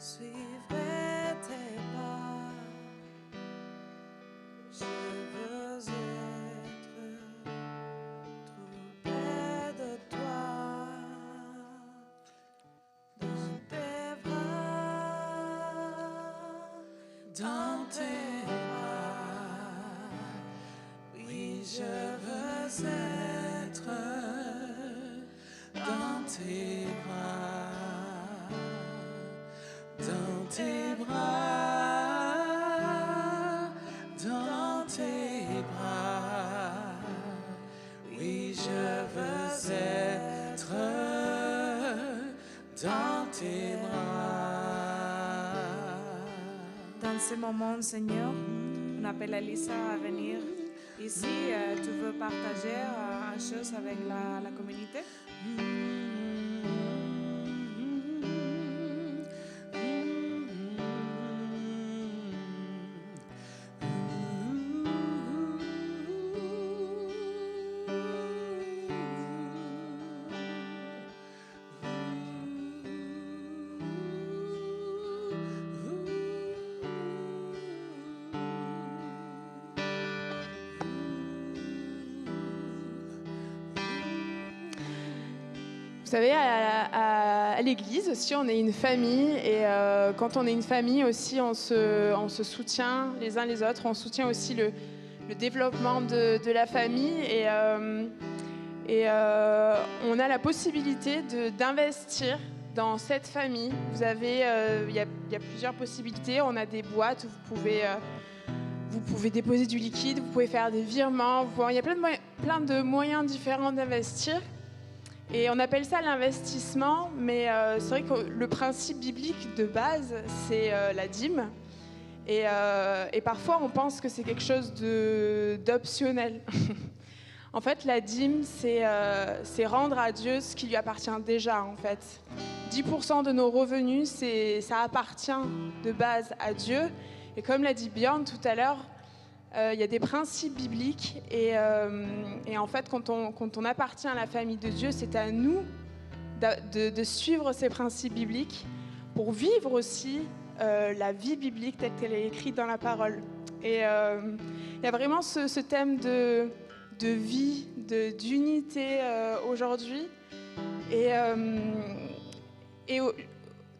suivrai tes pas. Je veux être tout près de toi, dans tes bras, dans tes bras. Oui, je veux être dans tes bras, dans tes bras, dans tes bras. Oui, je veux être dans tes bras. Dans ce moment, Seigneur, on appelle Elisa à venir ici. Tu veux partager une chose avec la communauté? Vous savez, à l'église aussi, on est une famille et quand on est une famille aussi, on se soutient les uns les autres, on soutient aussi le développement de la famille et on a la possibilité d'investir dans cette famille. Vous avez, il y a plusieurs possibilités, on a des boîtes où vous pouvez déposer du liquide, vous pouvez faire des virements, il y a plein de moyens différents d'investir. Et on appelle ça l'investissement, mais c'est vrai que le principe biblique de base, c'est la dîme. Et parfois, on pense que c'est quelque chose d'optionnel. En fait, la dîme, c'est rendre à Dieu ce qui lui appartient déjà, en fait. 10% de nos revenus, ça appartient de base à Dieu. Et comme l'a dit Björn tout à l'heure, il y a des principes bibliques et en fait, quand on appartient à la famille de Dieu, c'est à nous de suivre ces principes bibliques pour vivre aussi la vie biblique telle qu'elle est écrite dans la parole. Et il y a vraiment ce thème de vie, d'unité aujourd'hui. Et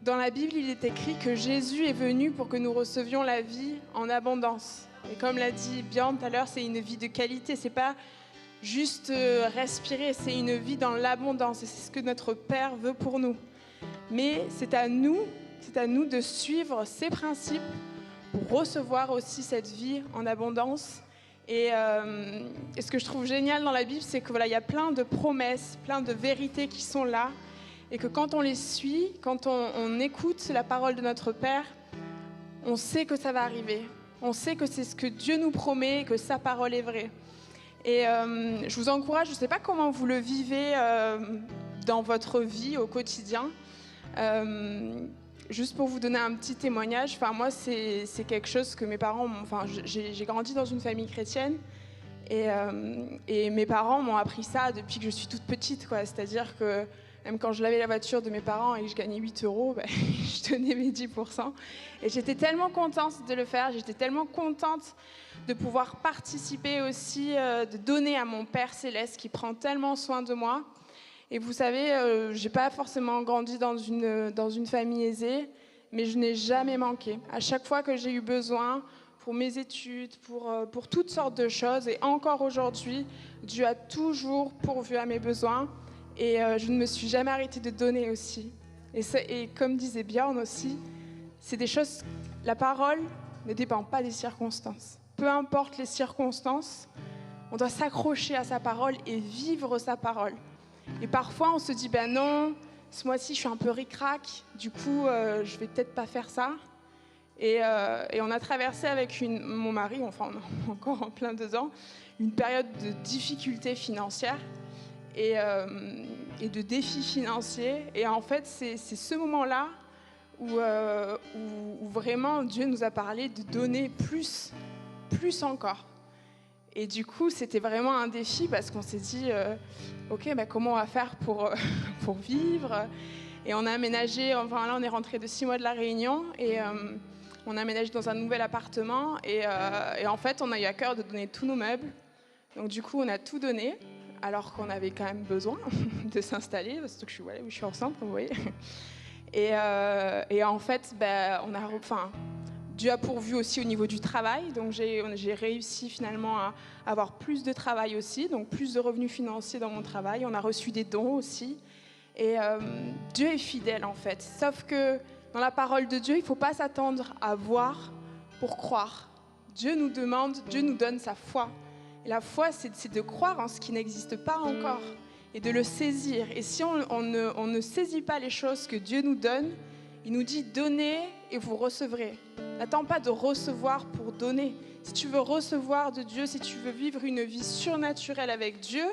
dans la Bible, il est écrit que Jésus est venu pour que nous recevions la vie en abondance. Et comme l'a dit Björn tout à l'heure, c'est une vie de qualité. C'est pas juste respirer, c'est une vie dans l'abondance. Et c'est ce que notre Père veut pour nous. Mais c'est à nous de suivre ces principes pour recevoir aussi cette vie en abondance. Et ce que je trouve génial dans la Bible, c'est que voilà, il y a plein de promesses, plein de vérités qui sont là. Et que quand on les suit, quand on écoute la parole de notre Père, on sait que ça va arriver. On sait que c'est ce que Dieu nous promet, que sa parole est vraie. Et je vous encourage, je ne sais pas comment vous le vivez dans votre vie au quotidien. Juste pour vous donner un petit témoignage, moi c'est quelque chose que mes parents j'ai grandi dans une famille chrétienne et mes parents m'ont appris ça depuis que je suis toute petite, quoi. C'est-à-dire que même quand je lavais la voiture de mes parents et que je gagnais 8 €, je donnais mes 10%. Et j'étais tellement contente de le faire, j'étais tellement contente de pouvoir participer aussi, de donner à mon Père Céleste qui prend tellement soin de moi. Et vous savez, je n'ai pas forcément grandi dans une famille aisée, mais je n'ai jamais manqué. À chaque fois que j'ai eu besoin, pour mes études, pour toutes sortes de choses, et encore aujourd'hui, Dieu a toujours pourvu à mes besoins. Et je ne me suis jamais arrêtée de donner aussi. Et comme disait Björn aussi, c'est des choses, la parole ne dépend pas des circonstances. Peu importe les circonstances, on doit s'accrocher à sa parole et vivre sa parole. Et parfois on se dit, non, ce mois-ci je suis un peu ric-rac, du coup je vais peut-être pas faire ça. Et on a traversé avec mon mari, on est encore en plein dedans, une période de difficultés financières. Et de défis financiers. Et en fait, c'est ce moment-là où vraiment Dieu nous a parlé de donner plus encore. Et du coup, c'était vraiment un défi parce qu'on s'est dit, ok, comment on va faire pour vivre ? Et on a aménagé, enfin là on est rentré de 6 mois de la Réunion et on a aménagé dans un nouvel appartement et en fait on a eu à cœur de donner tous nos meubles. Donc du coup on a tout donné alors qu'on avait quand même besoin de s'installer, parce que je suis enceinte, comme vous voyez. Et en fait, Dieu a pourvu aussi au niveau du travail, donc j'ai réussi finalement à avoir plus de travail aussi, donc plus de revenus financiers dans mon travail. On a reçu des dons aussi. Et Dieu est fidèle en fait. Sauf que dans la parole de Dieu, il ne faut pas s'attendre à voir pour croire. Dieu nous donne sa foi. Et la foi, c'est de croire en ce qui n'existe pas encore et de le saisir. Et si on ne saisit pas les choses que Dieu nous donne, il nous dit « donnez et vous recevrez ». N'attends pas de recevoir pour donner. Si tu veux recevoir de Dieu, si tu veux vivre une vie surnaturelle avec Dieu,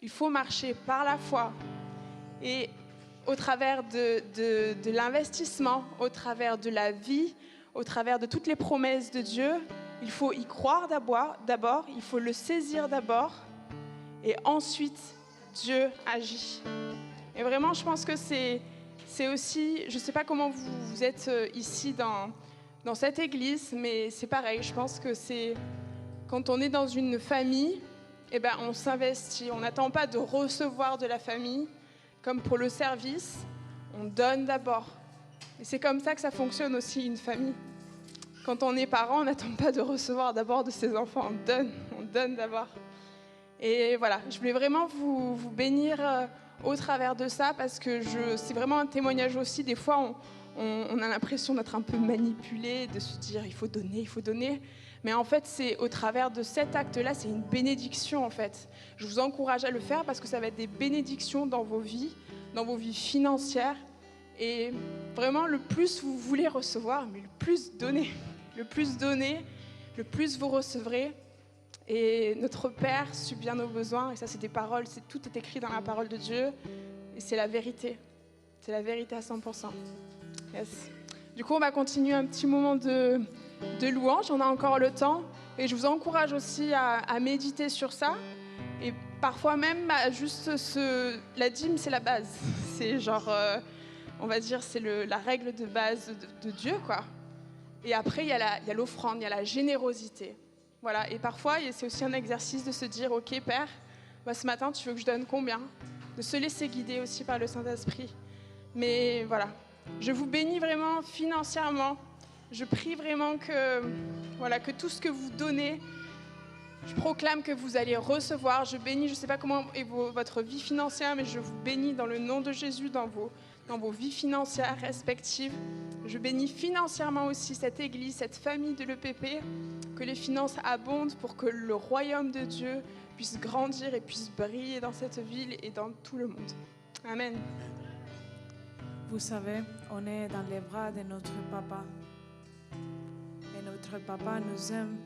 il faut marcher par la foi. Et au travers de l'investissement, au travers de la vie, au travers de toutes les promesses de Dieu, il faut y croire d'abord, il faut le saisir d'abord, et ensuite Dieu agit. Et vraiment, je pense que c'est aussi, je ne sais pas comment vous êtes ici dans cette église, mais c'est pareil, je pense que c'est quand on est dans une famille, eh ben, on s'investit, on n'attend pas de recevoir de la famille, comme pour le service, on donne d'abord. Et c'est comme ça que ça fonctionne aussi, une famille. Quand on est parent, on n'attend pas de recevoir d'abord de ses enfants, on donne d'abord. Et voilà, je voulais vraiment vous bénir au travers de ça, parce que c'est vraiment un témoignage aussi. Des fois, on a l'impression d'être un peu manipulé, de se dire il faut donner. Mais en fait, c'est au travers de cet acte-là, c'est une bénédiction en fait. Je vous encourage à le faire parce que ça va être des bénédictions dans vos vies financières. Et vraiment, le plus vous voulez recevoir, mais le plus donnez. Le plus vous recevrez. Et notre Père subit nos besoins. Et ça, c'est des paroles, tout est écrit dans la parole de Dieu. Et c'est la vérité. C'est la vérité à 100%. Yes. Du coup, on va continuer un petit moment de louange. On a encore le temps. Et je vous encourage aussi à méditer sur ça. Et parfois même, juste la dîme, c'est la base. C'est genre, on va dire, c'est la règle de base de Dieu, quoi. Et après, il y a l'offrande, il y a la générosité. Voilà. Et parfois, c'est aussi un exercice de se dire, OK, Père, ce matin, tu veux que je donne combien ? De se laisser guider aussi par le Saint-Esprit. Mais voilà, je vous bénis vraiment financièrement. Je prie vraiment que tout ce que vous donnez, je proclame que vous allez recevoir. Je bénis, je ne sais pas comment est votre vie financière, mais je vous bénis dans le nom de Jésus, dans vos vies financières respectives. Je bénis financièrement aussi cette église, cette famille de l'EPP, que les finances abondent pour que le royaume de Dieu puisse grandir et puisse briller dans cette ville et dans tout le monde. Amen. Vous savez, on est dans les bras de notre papa. Et notre papa nous aime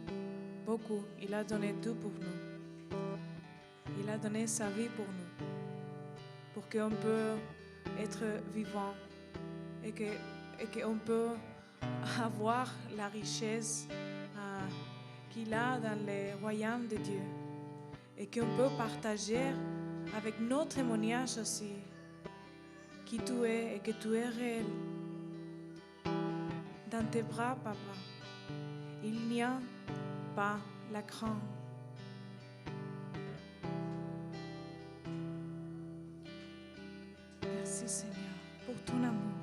beaucoup. Il a donné tout pour nous. Il a donné sa vie pour nous. Pour qu'on puisse être vivant et qu'on peut avoir la richesse qu'il a dans le royaume de Dieu. Et qu'on peut partager avec notre témoignage aussi qui tu es et que tu es réel. Dans tes bras, papa, il n'y a pas la crainte. Merci Seigneur pour ton amour.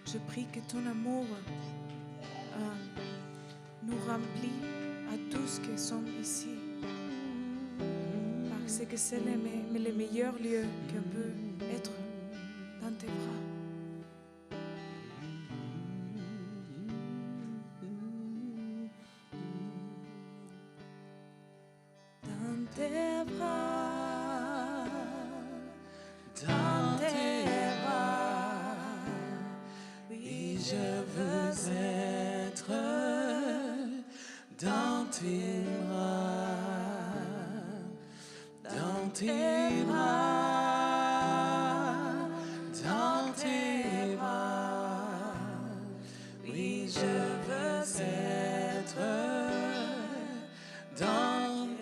Je prie que ton amour nous remplit à tous qui sommes ici. Parce que c'est le meilleur lieu qu'on peut être dans tes bras. Dans tes bras, dans tes bras, oui, je veux être dans tes bras, dans tes bras.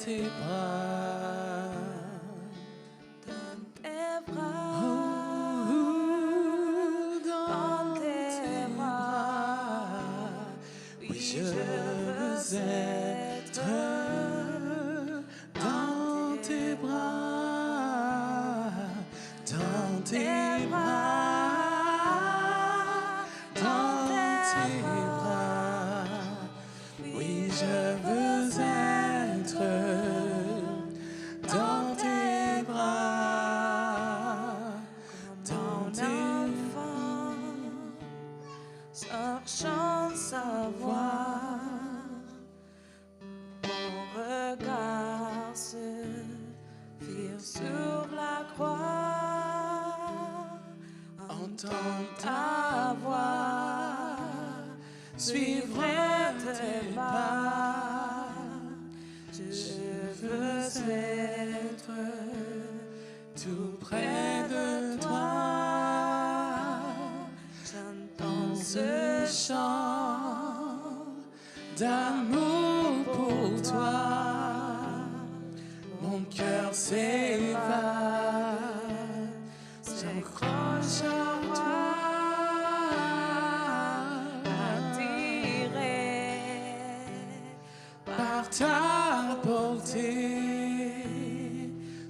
Tes bras, dans tes bras, être dans tes bras, dans tes bras, dans tes bras. Oui, je veux être dans tes bras, dans tes bras. Cherchant savoir, mon regard se fixe sur la croix, Entendre ta voix, suivre tes pas. Je veux être tout près de toi. ce chant d'amour pour toi, mon cœur s'évade, s'accroche à toi, attiré par ta portée,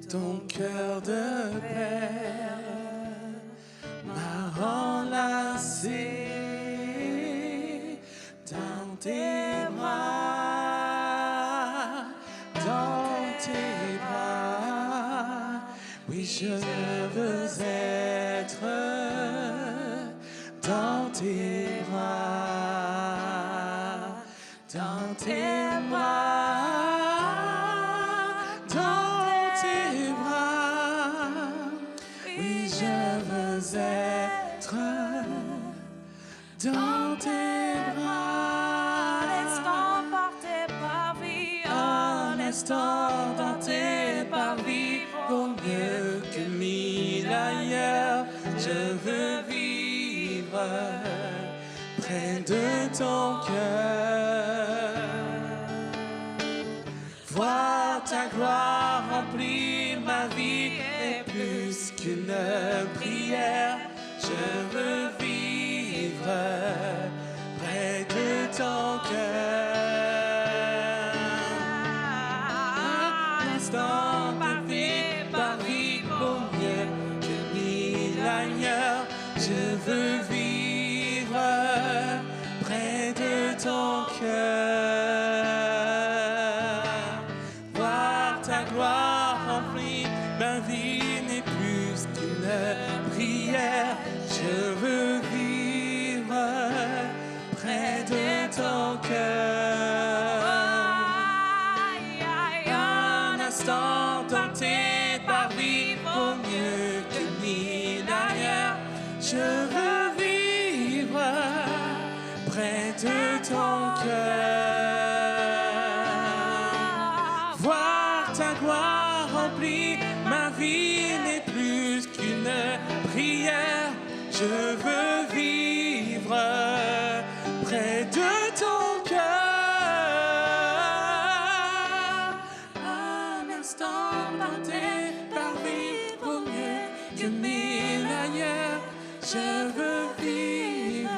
ton cœur de père m'a enlacé. Dans tes bras, oui je veux être dans tes bras, dans tes bras, dans tes bras, oui je veux être dans tes bras. Dans tes parvis, vaut mieux que mille ailleurs. Je veux vivre près de ton cœur, voir ta gloire remplir ma vie et plus qu'une prière. Je veux vivre près de ton cœur. Je veux vivre près de ton cœur, voir ta gloire remplir ma vie n'est plus qu'une prière. Je veux vivre près de ton cœur. Un instant dans tes parvis vaut mieux que mille ailleurs. Je veux vivre près de ton cœur, voir ta gloire remplir ma vie n'est plus qu'une prière. Je veux vivre près de ton cœur. Un instant dans tes parvis vaut mieux que mille ailleurs. Je veux vivre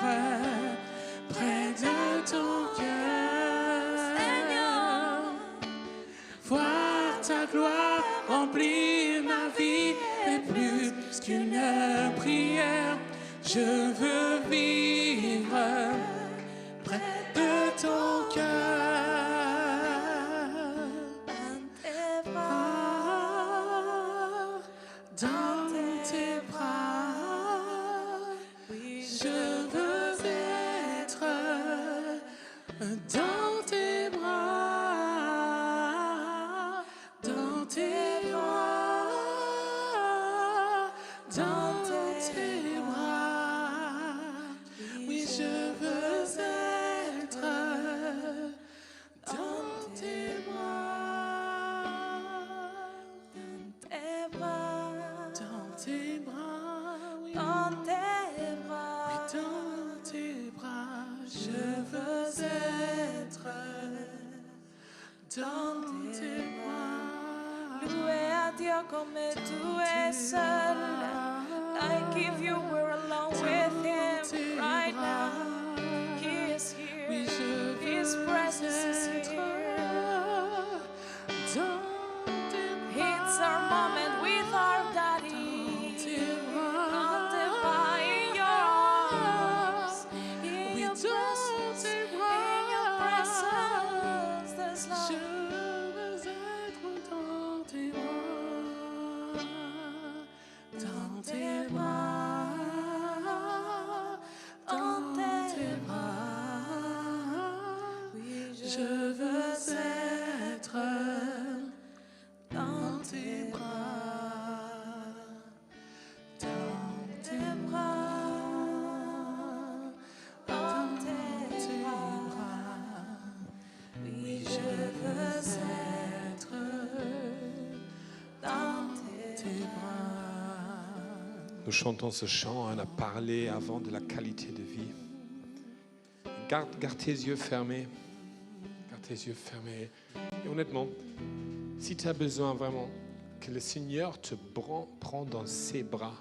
près de ton cœur, Seigneur. Voir ta gloire remplir ma vie est plus qu'une prière. Je veux vivre près de ton cœur, dans tes bras. Je veux être dans tes bras, dans tes bras, dans tes bras. Oui, je veux être dans tes bras, dans tes bras, oui. dans tes bras. Dans tes bras, je veux être dans tes bras. Loué à Dieu comme tu es seul. Like if you were alone with Him right now. He is here. His presence is here. Nous chantons ce chant, on a parlé avant de la qualité de vie. Garde tes yeux fermés. Garde tes yeux fermés. Et honnêtement, si tu as besoin vraiment que le Seigneur te prend dans ses bras,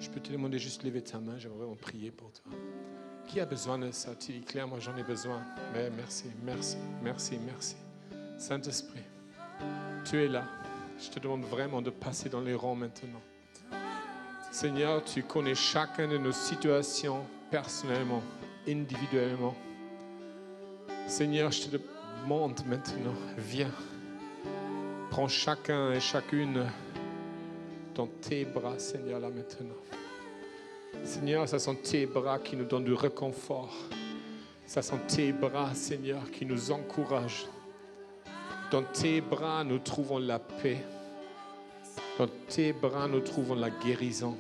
je peux te demander juste de lever ta main, j'aimerais vraiment prier pour toi. Qui a besoin de ça? Tu dis, Claire, moi j'en ai besoin. Mais merci, merci, merci, merci. Saint-Esprit, tu es là. Je te demande vraiment de passer dans les rangs maintenant. Seigneur, tu connais chacun de nos situations personnellement, individuellement. Seigneur, je te demande maintenant, viens. Prends chacun et chacune dans tes bras, Seigneur, là maintenant. Seigneur, ce sont tes bras qui nous donnent du réconfort. Ce sont tes bras, Seigneur, qui nous encouragent. Dans tes bras, nous trouvons la paix. Dans tes bras, nous trouvons la guérison.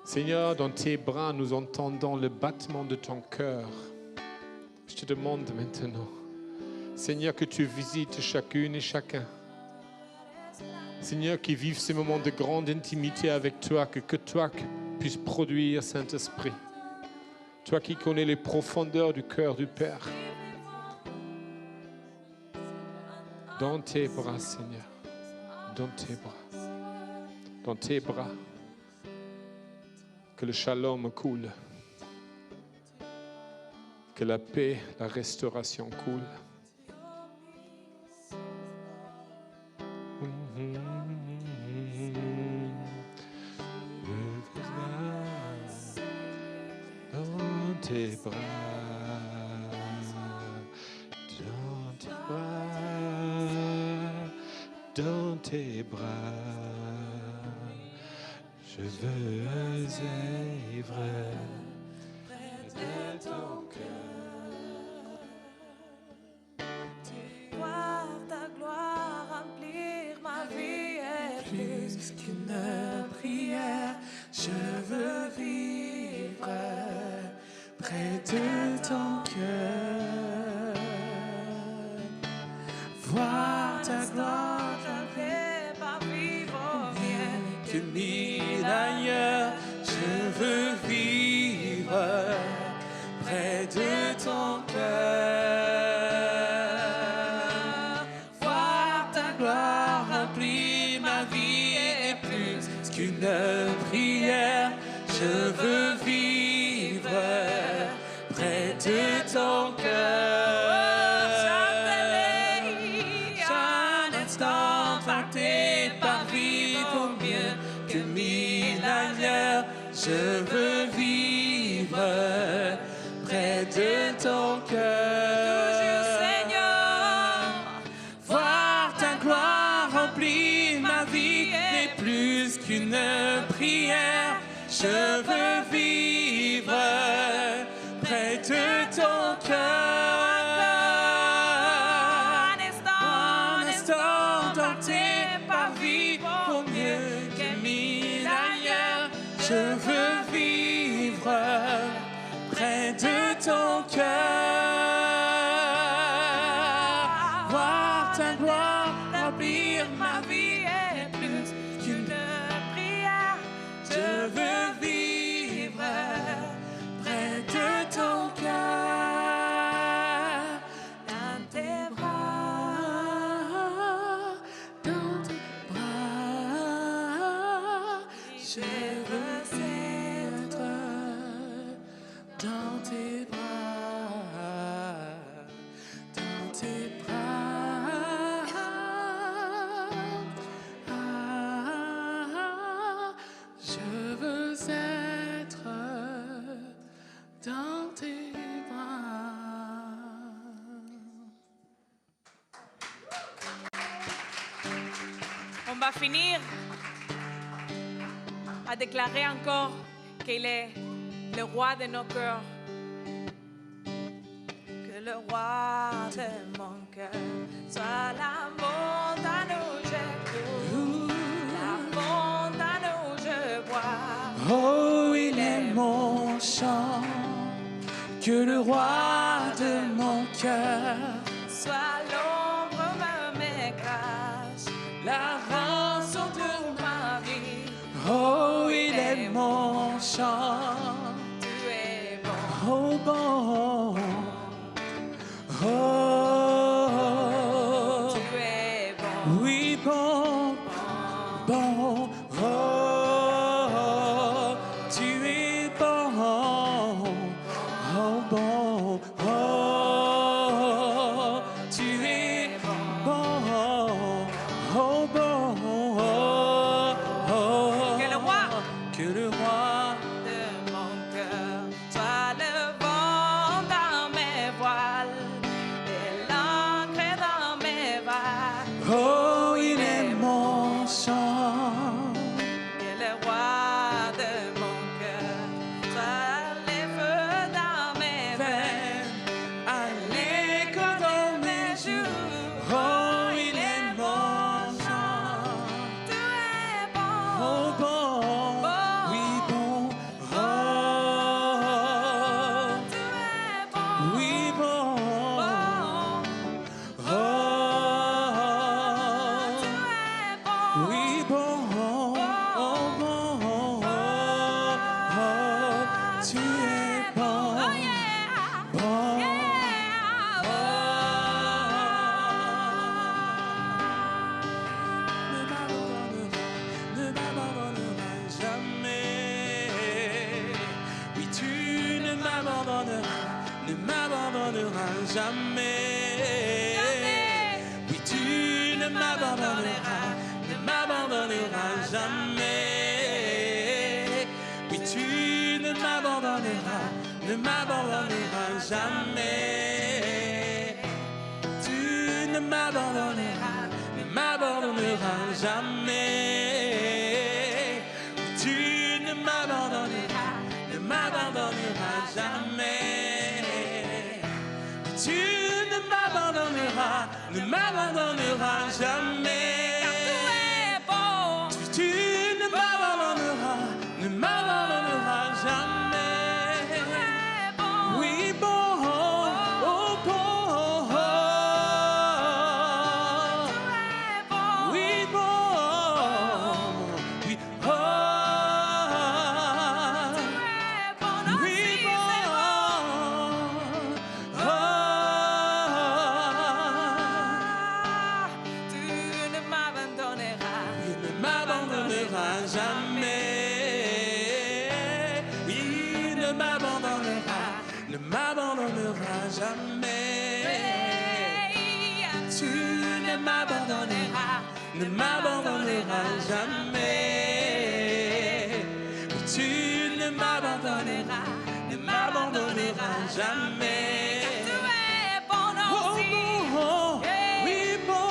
Seigneur, dans tes bras, nous entendons le battement de ton cœur. Je te demande maintenant, Seigneur, que tu visites chacune et chacun. Seigneur, qui vivent ces moments de grande intimité avec toi, que toi puisses produire, Saint-Esprit. Toi qui connais les profondeurs du cœur du Père. Dans tes bras, Seigneur. Dans tes bras. Dans tes bras. Que le shalom coule. Que la paix, la restauration coule. Dans tes bras, dans tes bras, dans tes bras, je veux vivre près de ton cœur. Voir ta gloire remplir ma vie est plus qu'une prière. Je veux vivre près de ton cœur. Voir ta gloire remplir ma vie vaut mieux que mille ailleurs. Je veux vivre près de ton cœur. Voir ta gloire remplir ma vie est plus qu'une prière. Je veux vivre près de ton cœur. Chaque instant impacté par vie vaut mieux que mille ailleurs. Je veux vivre près de ton cœur. Toujours, Seigneur, voir ta gloire remplir ma vie n'est plus qu'une prière. Je veux vivre près de ton cœur. Un instant tenté par vie vaut mieux que mille ailleurs. Je veux vivre près de ton cœur. Voir ta gloire remplir ma vie est plus qu'une prière. Je veux vivre près de ton cœur. Dans tes bras, dans tes bras, je veux être dans tes bras, dans tes bras. Je veux être dans tes bras. On va finir à déclarer encore qu'il est le roi de nos cœurs. Que le roi de mon cœur soit la montagne où je cours, la montagne où je bois. Oh, il est mon chant, que le roi de mon cœur Soit l'ombre me cache, la rançon pour ma vie. Oh, il chant. Tu es bon. Oh bon, oh, Tu es bon. oui bon, bon, oh, tu es bon, oh bon, oh, tu es bon, oh bon, oh, Que le roi que le roi de mon cœur soit le vent dans mes voiles et l'encre dans mes vagues. oh, il est mon chant. Que le roi de mon cœur soit les feux dans mes veines, À l'écho dans mes joues, oh, il est mon chant. Tu es bon. Oh bon, oui bon, oh, Tu es bon. oui bon, Bon. oh, Tu es bon. oui bon, oh bon, oh, tu es bon, Oh yeah. bon. Ne m'abandonneras jamais. Oui, tu ne m'abandonneras jamais. Oui, tu ne m'abandonneras jamais. Oui, tu ne m'abandonneras jamais. Tu ne m'abandonneras jamais. Tu ne m'abandonneras jamais. Tu ne m'abandonneras jamais. Tu ne m'abandonneras jamais. Oui bon, oh bon, oui bon, oui oh, oui bon, Tu ne m'abandonneras. il ne m'abandonnera jamais. Il ne m'abandonnera jamais. Tu ne m'abandonneras jamais. Tu ne m'abandonneras jamais. Tu es bon Oh, aussi. bon, oui bon,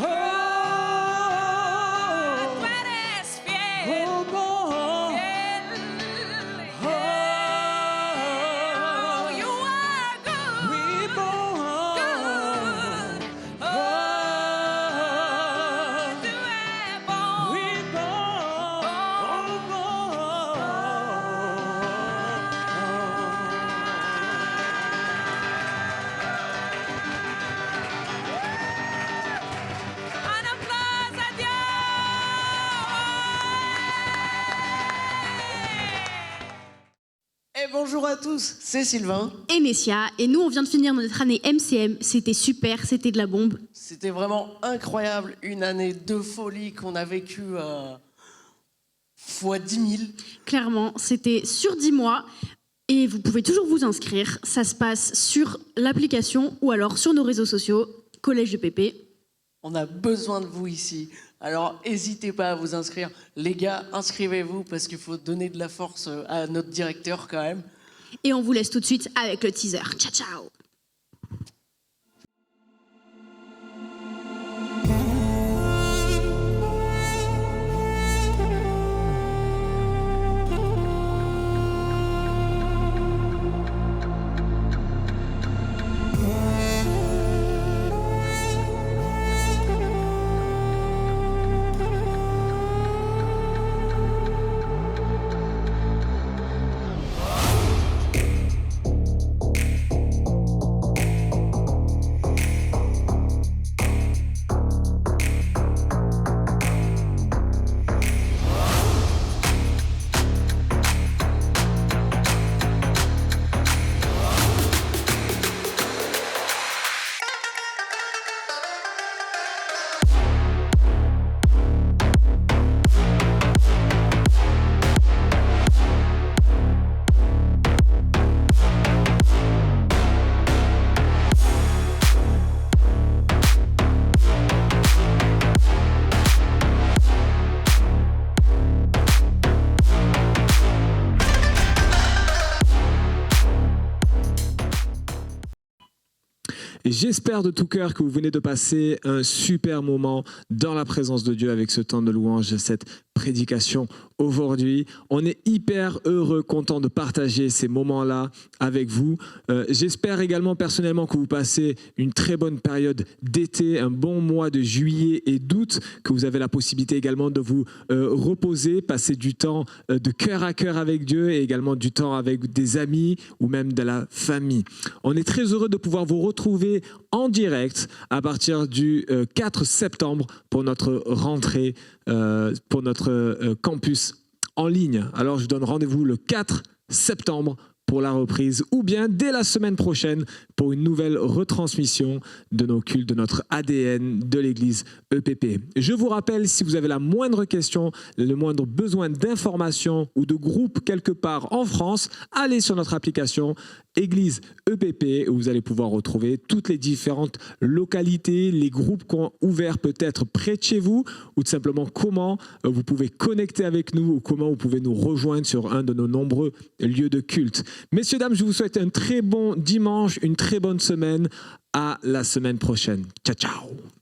oh, Tu eres fiel. oh bon, Fiel. oh, You are good. oui bon, Good. oh, Tu es bon. oui bon, oh bon. Un applause à Dieu. Et bonjour à tous, c'est Sylvain. Et Messia, et nous on vient de finir notre année MCM, c'était super, c'était de la bombe. C'était vraiment incroyable, une année de folie qu'on a vécue fois 10 000. Clairement, c'était sur 10 mois, et vous pouvez toujours vous inscrire, ça se passe sur l'application ou alors sur nos réseaux sociaux, Collège de Pépé. On a besoin de vous ici, alors n'hésitez pas à vous inscrire. Les gars, inscrivez-vous parce qu'il faut donner de la force à notre directeur quand même. Et on vous laisse tout de suite avec le teaser. Ciao ciao. Et j'espère de tout cœur que vous venez de passer un super moment dans la présence de Dieu avec ce temps de louange, cette prédication aujourd'hui. On est hyper heureux, content de partager ces moments-là avec vous. J'espère également personnellement que vous passez une très bonne période d'été, un bon mois de juillet et d'août, que vous avez la possibilité également de vous reposer, passer du temps de cœur à cœur avec Dieu et également du temps avec des amis ou même de la famille. On est très heureux de pouvoir vous retrouver en direct à partir du 4 septembre pour notre rentrée, pour notre campus en ligne. Alors je donne rendez-vous le 4 septembre pour la reprise ou bien dès la semaine prochaine pour une nouvelle retransmission de nos cultes, de notre ADN de l'église EPP. Je vous rappelle, si vous avez la moindre question, le moindre besoin d'information ou de groupe quelque part en France, allez sur notre application Église EPP où vous allez pouvoir retrouver toutes les différentes localités, les groupes qui ont ouvert peut-être près de chez vous ou tout simplement comment vous pouvez connecter avec nous ou comment vous pouvez nous rejoindre sur un de nos nombreux lieux de culte. Messieurs, dames, je vous souhaite un très bon dimanche, une très bonne semaine. À la semaine prochaine. Ciao, ciao.